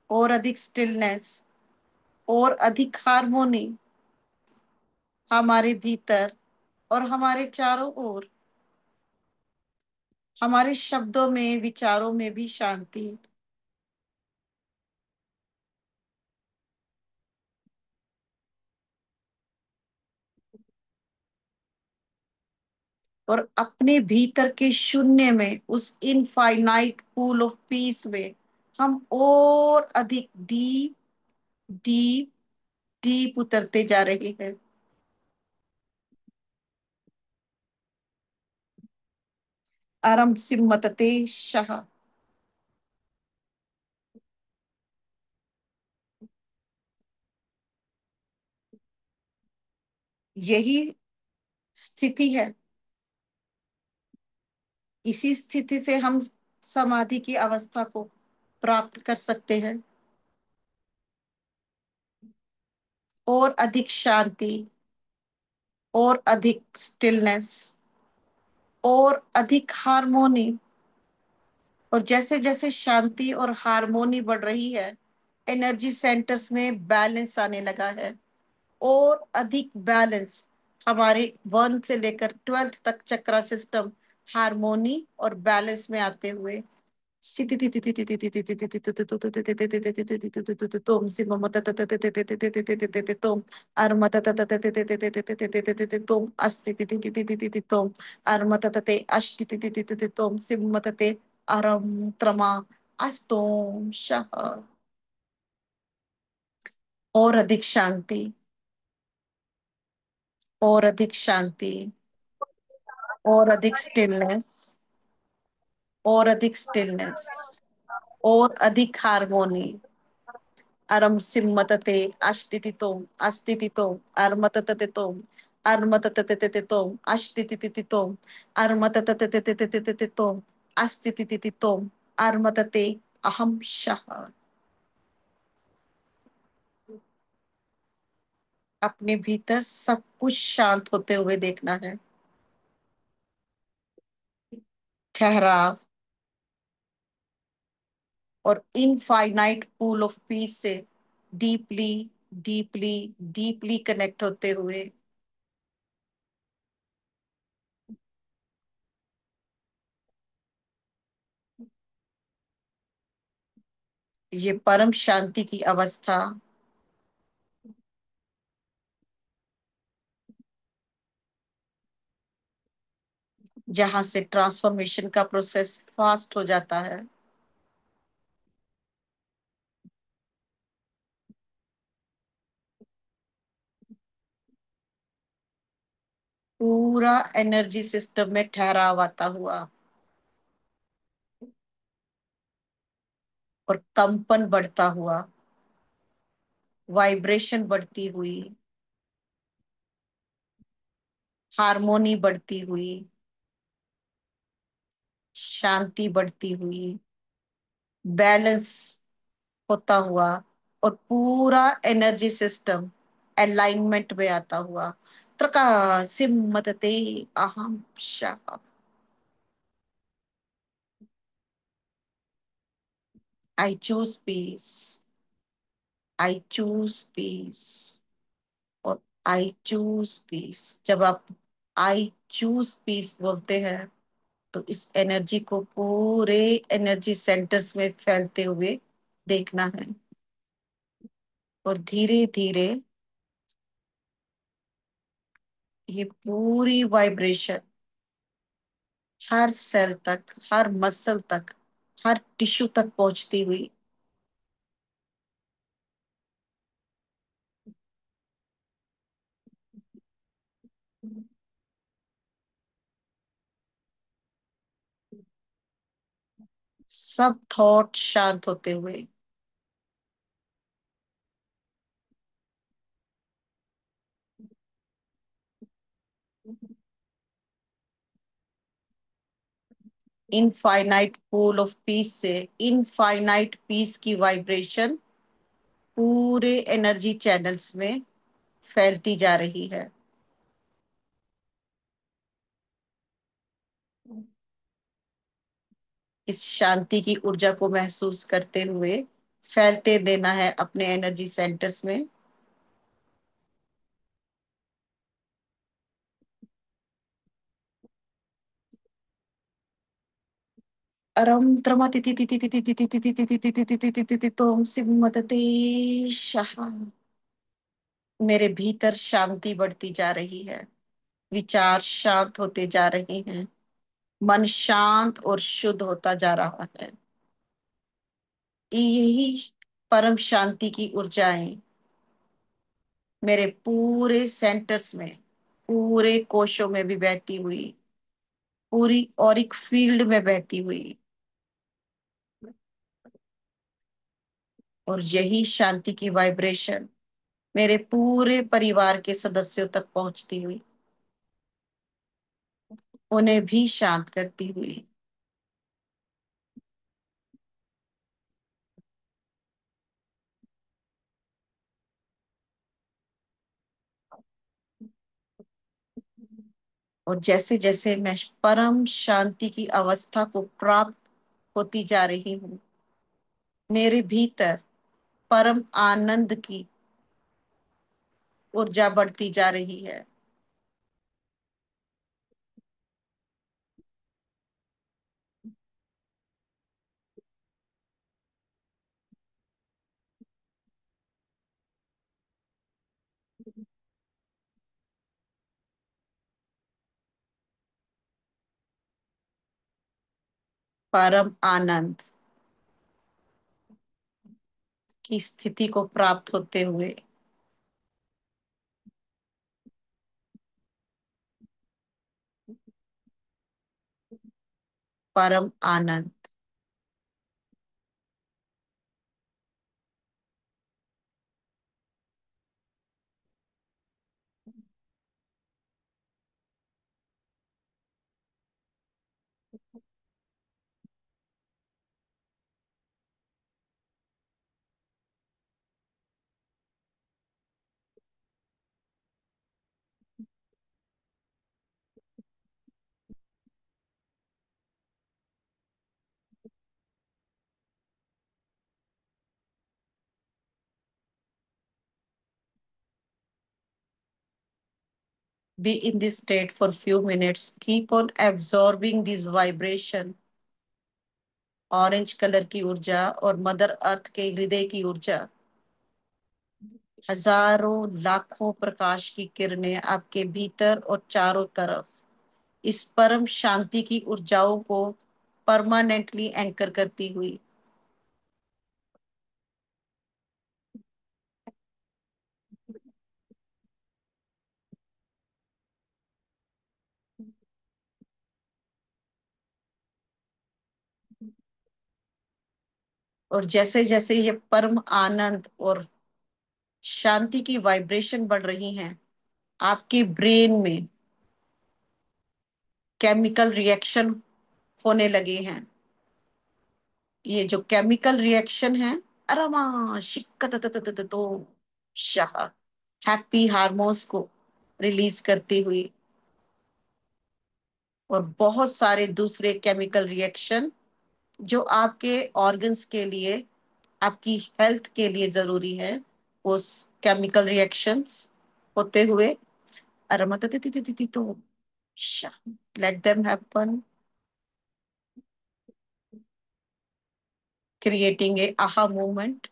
और अधिक स्टिलनेस, और अधिक हार्मोनी हमारे भीतर और हमारे चारों ओर। हमारे शब्दों में, विचारों में भी शांति। और अपने भीतर के शून्य में, उस इनफाइनाइट पूल ऑफ पीस में हम और अधिक डीप, डीप, डीप उतरते जा रहे हैं। अरम सिम्मतते शाह। यही स्थिति है। इसी स्थिति से हम समाधि की अवस्था को प्राप्त कर सकते हैं। और अधिक शांति, और अधिक स्टिलनेस, और अधिक हार्मोनी। और जैसे जैसे शांति और हार्मोनी बढ़ रही है, एनर्जी सेंटर्स में बैलेंस आने लगा है। और अधिक बैलेंस। हमारे 1 से लेकर 12 तक चक्रा सिस्टम हार्मोनी और बैलेंस में आते हुए अरम त्रमा अस्तोम शः। और अधिक शांति, और अधिक शांति, और अधिक स्टिलनेस, और अधिक स्टिलनेस, और अधिक हार्मोनी। अरम सिम्मतते अष्टितितो अस्तितितो अर्मतततितो अर्मततततितो अष्टितितितो अर्मततततितो अस्तितितितो अर्मतते अहम शः। अपने भीतर सब कुछ शांत होते हुए देखना है। ठहराव और इनफाइनाइट पूल ऑफ पीस से डीपली डीपली डीपली कनेक्ट होते हुए ये परम शांति की अवस्था, जहां से ट्रांसफॉर्मेशन का प्रोसेस फास्ट हो जाता है। पूरा एनर्जी सिस्टम में ठहराव आता हुआ और कंपन बढ़ता हुआ, वाइब्रेशन बढ़ती हुई, हार्मोनी बढ़ती हुई, शांति बढ़ती हुई, बैलेंस होता हुआ, और पूरा एनर्जी सिस्टम अलाइनमेंट में आता हुआ। त्रका सिम्मतते अहम शः। I choose peace, I choose peace, और आई चूज पीस। जब आप आई चूज पीस बोलते हैं तो इस एनर्जी को पूरे एनर्जी सेंटर्स में फैलते हुए देखना है, और धीरे धीरे ये पूरी वाइब्रेशन हर सेल तक, हर मसल तक, हर टिश्यू तक पहुंचती हुई सब थॉट शांत होते हुए इनफाइनाइट पूल ऑफ पीस से इनफाइनाइट पीस की वाइब्रेशन पूरे एनर्जी चैनल्स में फैलती जा रही है। इस शांति की ऊर्जा को महसूस करते हुए फैलते देना है अपने एनर्जी सेंटर्स में। अरम त्रमा तिथि तिथि तिथि तिथि तिथि तिथि तिथि तिथि तिथि तिथि तोम सिमतते शाह। मेरे भीतर शांति बढ़ती जा रही है, विचार शांत होते जा रहे हैं, मन शांत और शुद्ध होता जा रहा है। यही परम शांति की ऊर्जाएं मेरे पूरे सेंटर्स में, पूरे कोशों में भी बहती हुई, पूरी ऑरिक फील्ड में बहती हुई, और यही शांति की वाइब्रेशन मेरे पूरे परिवार के सदस्यों तक पहुंचती हुई उन्हें भी शांत करती हुई, और जैसे जैसे मैं परम शांति की अवस्था को प्राप्त होती जा रही हूँ, मेरे भीतर परम आनंद की ऊर्जा बढ़ती जा रही है। परम आनंद की स्थिति को प्राप्त होते हुए परम आनंद। Be in this state for few minutes. Keep on absorbing this vibration. Orange colour की ऊर्जा और मदर अर्थ के हृदय की ऊर्जा, हजारों लाखों प्रकाश की किरणें आपके भीतर और चारों तरफ इस परम शांति की ऊर्जाओं को परमानेंटली एंकर करती हुई। और जैसे जैसे ये परम आनंद और शांति की वाइब्रेशन बढ़ रही हैं, आपके ब्रेन में केमिकल रिएक्शन होने लगे हैं। ये जो केमिकल रिएक्शन है, अरमा शिक्कत तो शाह, हैप्पी हार्मोन्स को रिलीज करती हुई, और बहुत सारे दूसरे केमिकल रिएक्शन जो आपके ऑर्गन्स के लिए, आपकी हेल्थ के लिए जरूरी है, उस केमिकल रिएक्शंस होते हुए अरमा तो Shah, late them happen, creating a aha moment.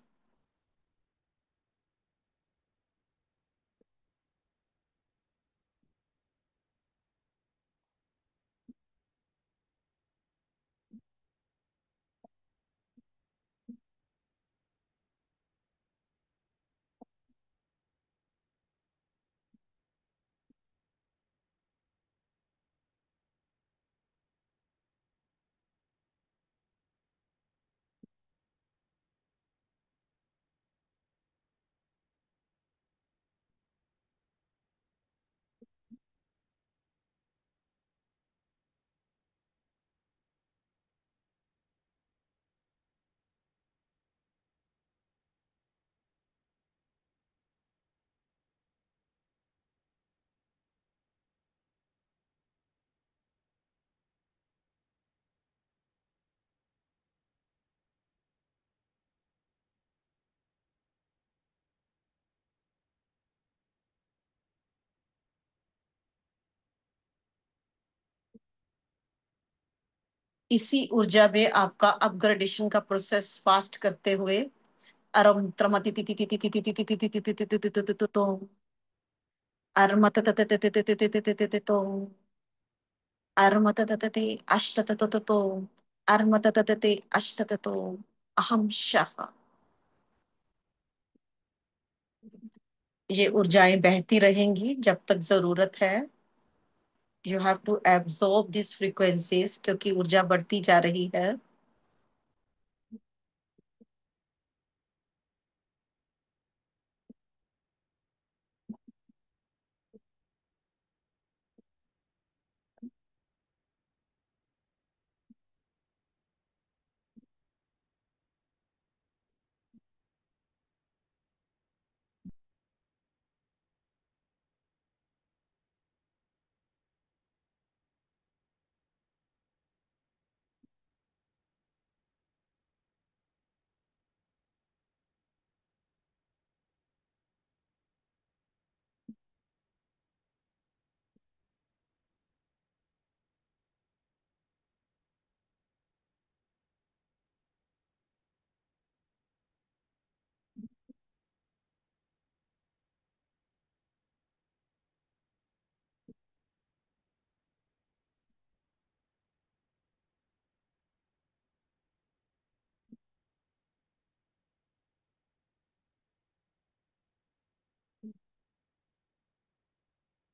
इसी ऊर्जा में आपका अपग्रेडेशन का प्रोसेस फास्ट करते हुए अरम त्रमति तो अरमत तो अरमततते अष्टततो अरमततते अष्टततो अहम शः। ये ऊर्जाएं बहती रहेंगी जब तक जरूरत है। You have to absorb this frequencies, क्योंकि ऊर्जा बढ़ती जा रही है।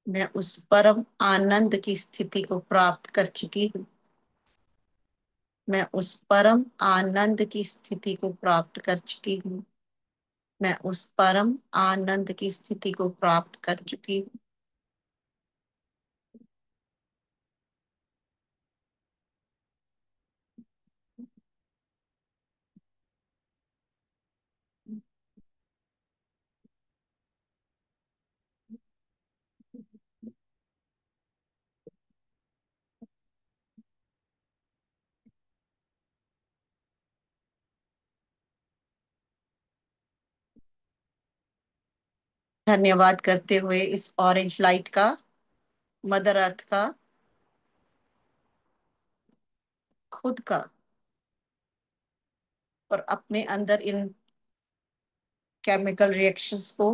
मैं उस परम आनंद की स्थिति को प्राप्त कर चुकी हूँ। मैं उस परम आनंद की स्थिति को प्राप्त कर चुकी हूँ। मैं उस परम आनंद की स्थिति को प्राप्त कर चुकी हूँ। धन्यवाद करते हुए इस ऑरेंज लाइट का, मदर अर्थ का, खुद का, और अपने अंदर इन केमिकल रिएक्शंस को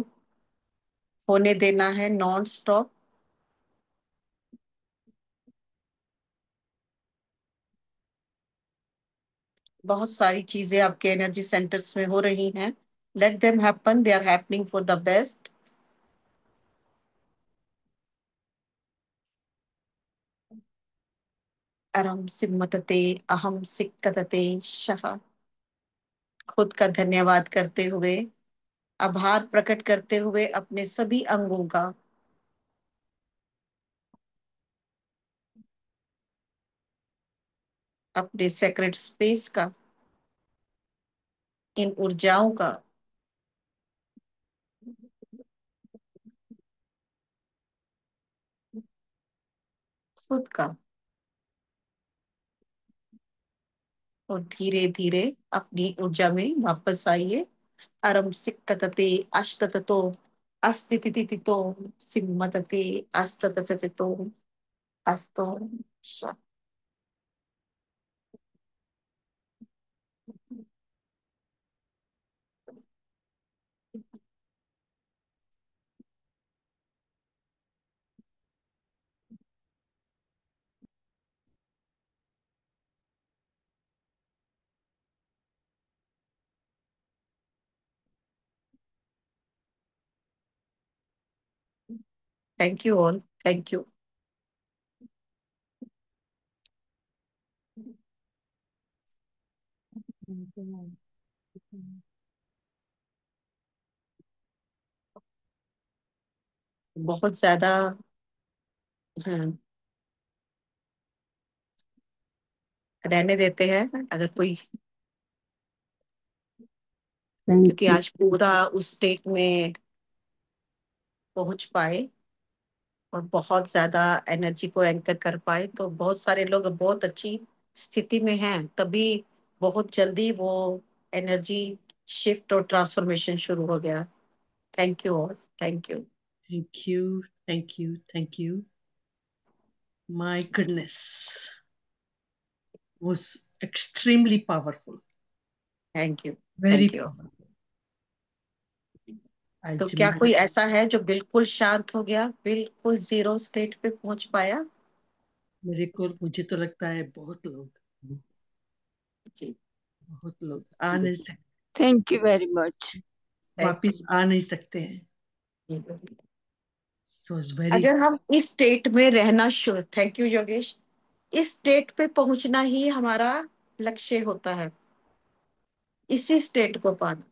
होने देना है नॉन स्टॉप। बहुत सारी चीजें आपके एनर्जी सेंटर्स में हो रही हैं। Let them happen, they are happening for the best. अरम सिमतते अहम सिक्कतते शह। खुद का धन्यवाद करते हुए, आभार प्रकट करते हुए अपने सभी अंगों का, अपने सेक्रेट स्पेस का, इन ऊर्जाओं का, खुद का, और धीरे धीरे अपनी ऊर्जा में वापस आइए। अरम सिक्कतते अष्टततो अस्तितितो सिम्मतते अस्तततो अस्तो। Thank you all, thank you. बहुत ज्यादा। हम्म, रहने देते हैं अगर कोई, थैंक क्योंकि यू। आज पूरा उस स्टेट में पहुंच पाए और बहुत ज्यादा एनर्जी को एंकर कर पाए, तो बहुत सारे लोग बहुत अच्छी स्थिति में हैं, तभी बहुत जल्दी वो एनर्जी शिफ्ट और ट्रांसफॉर्मेशन शुरू हो गया। Thank you all, thank you. Thank you. Thank you. Thank you. My goodness was extremely powerful. Thank you, Very thank you. powerful. तो आज क्या मैं कोई ऐसा है जो बिल्कुल शांत हो गया, बिल्कुल जीरो स्टेट पे पहुंच पाया? मेरे को मुझे तो लगता है जी, बहुत लोग आ नहीं सकते, Thank you very much. Thank वापिस आ नहीं सकते हैं। यू। So it's very अगर हम इस स्टेट में रहना शुरू, थैंक यू योगेश, इस स्टेट पे पहुंचना ही हमारा लक्ष्य होता है, इसी स्टेट को पाना।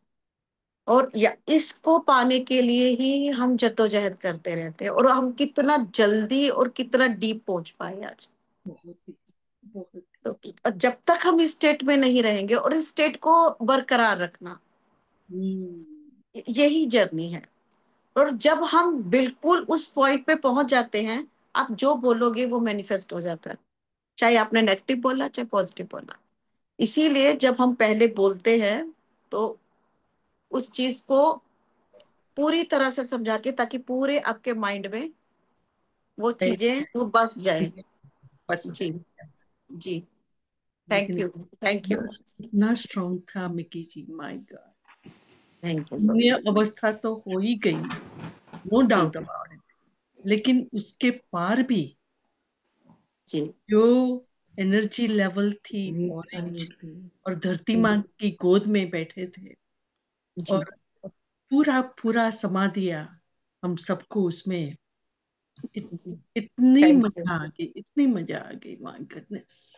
और या इसको पाने के लिए ही हम जद्दोजहद करते रहते हैं, और हम कितना जल्दी और कितना डीप पहुंच पाए आज। बहुत ही बहुत तो और जब तक हम इस स्टेट में नहीं रहेंगे, और इस स्टेट को बरकरार रखना, यही जर्नी है। और जब हम बिल्कुल उस पॉइंट पे पहुंच जाते हैं, आप जो बोलोगे वो मैनिफेस्ट हो जाता है, चाहे आपने नेगेटिव बोला चाहे पॉजिटिव बोला। इसीलिए जब हम पहले बोलते हैं, तो उस चीज को पूरी तरह से समझा के, ताकि पूरे आपके माइंड में वो चीजें वो बस जाए। बस जी, जी। थैंक लेकिन यू, थैंक यू, इतना स्ट्रांग था Mickey ji, my god. Thank you so शून्य मच। अवस्था तो हो ही गई, नो जी, डाउट अबाउट इट, लेकिन उसके पार भी जी, जो एनर्जी लेवल थी ऑरेंज, और धरती माँ की गोद में बैठे थे, जी, और पूरा पूरा समा दिया हम सबको उसमें। इत, जी। इतनी थैंक यू, मजा आ गई, इतनी मजा आ गई, my goodness.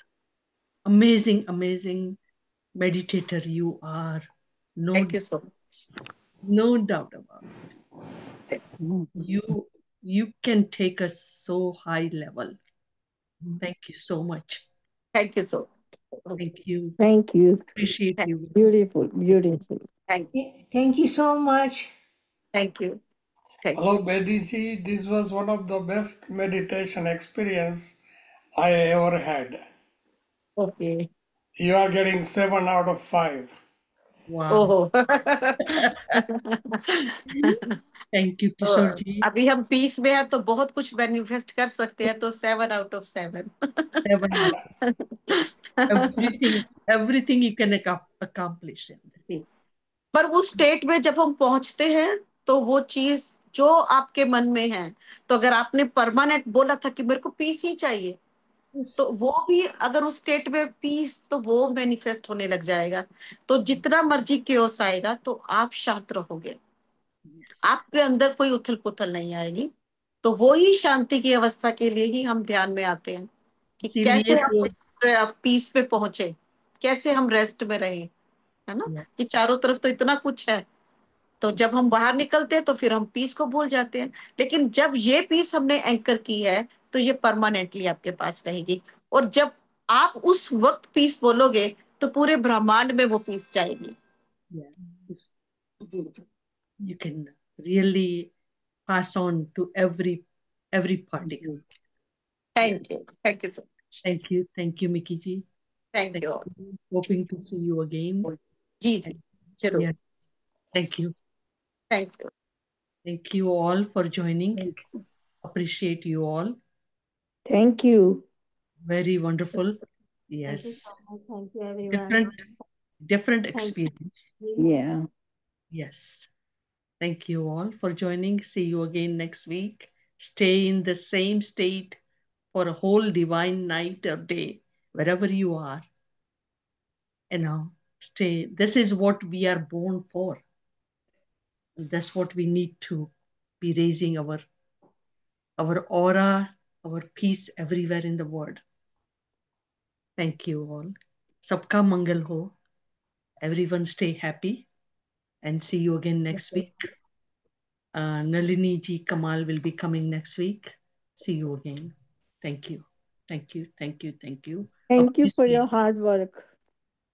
amazing, amazing meditator you are. Thank you so No doubt about much. it. You can take us so high level. Thank you so much. Thank you so much. Thank you. Thank you. Appreciate you. Beautiful, beautiful. Thank you. Thank you so much. Thank you. Thank you. Hello, Bediji. This was one of the best meditation experience I ever had. Okay. You are getting 7 out of 5. Wow. ओहो Thank you, तो Kishore ji. अभी हम piece में हैं तो बहुत कुछ manifest कर सकते हैं तो 7 out of 7 7 everything you can accomplish in this. पर उस स्टेट में जब हम पहुंचते हैं तो वो चीज जो आपके मन में है, तो अगर आपने परमानेंट बोला था कि मेरे को पीस ही चाहिए, तो वो भी अगर उस स्टेट में पीस, तो वो मैनिफेस्ट होने लग जाएगा। तो जितना मर्जी क्योस आएगा तो आप शांत रहोगे, Yes. आपके अंदर कोई उथल पुथल नहीं आएगी। तो वो ही शांति की अवस्था के लिए ही हम ध्यान में आते हैं कि इसीलिए कैसे हम तो इस पीस पे पहुंचे, कैसे हम रेस्ट में रहें, है ना। Yeah. कि चारों तरफ तो इतना कुछ है, तो जब हम बाहर निकलते हैं तो फिर हम पीस को भूल जाते हैं। लेकिन जब ये पीस हमने एंकर की है तो ये परमानेंटली आपके पास रहेगी। और जब आप उस वक्त पीस बोलोगे तो पूरे ब्रह्मांड में वो पीस जाएगी। Yeah. You can really pass on to every particle. Thank you, thank you so much. Thank you, Miki ji. Thank you. Hoping to see you again. जी जी जरूर। Yeah. Thank you. Thank you. Thank you all for joining. Appreciate you all. Thank you. Very wonderful. Yes. Thank you, everyone. Different experience. Yeah. Yes. Thank you all for joining. See you again next week. Stay in the same state for a whole divine night or day, wherever you are. Stay. This is what we are born for. That's what we need to be raising our aura, our peace everywhere in the world. Thank you all. Sabka Mangal ho. Everyone stay happy and see you again next week. Nalini ji Kamal will be coming next week. See you again. Thank you. Thank you. Thank you. Thank you. Thank you for your hard work.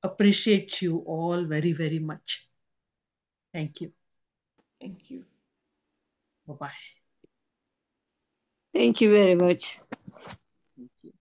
Appreciate you all very, very much. Thank you. Thank you. Bye-bye. Thank you very much.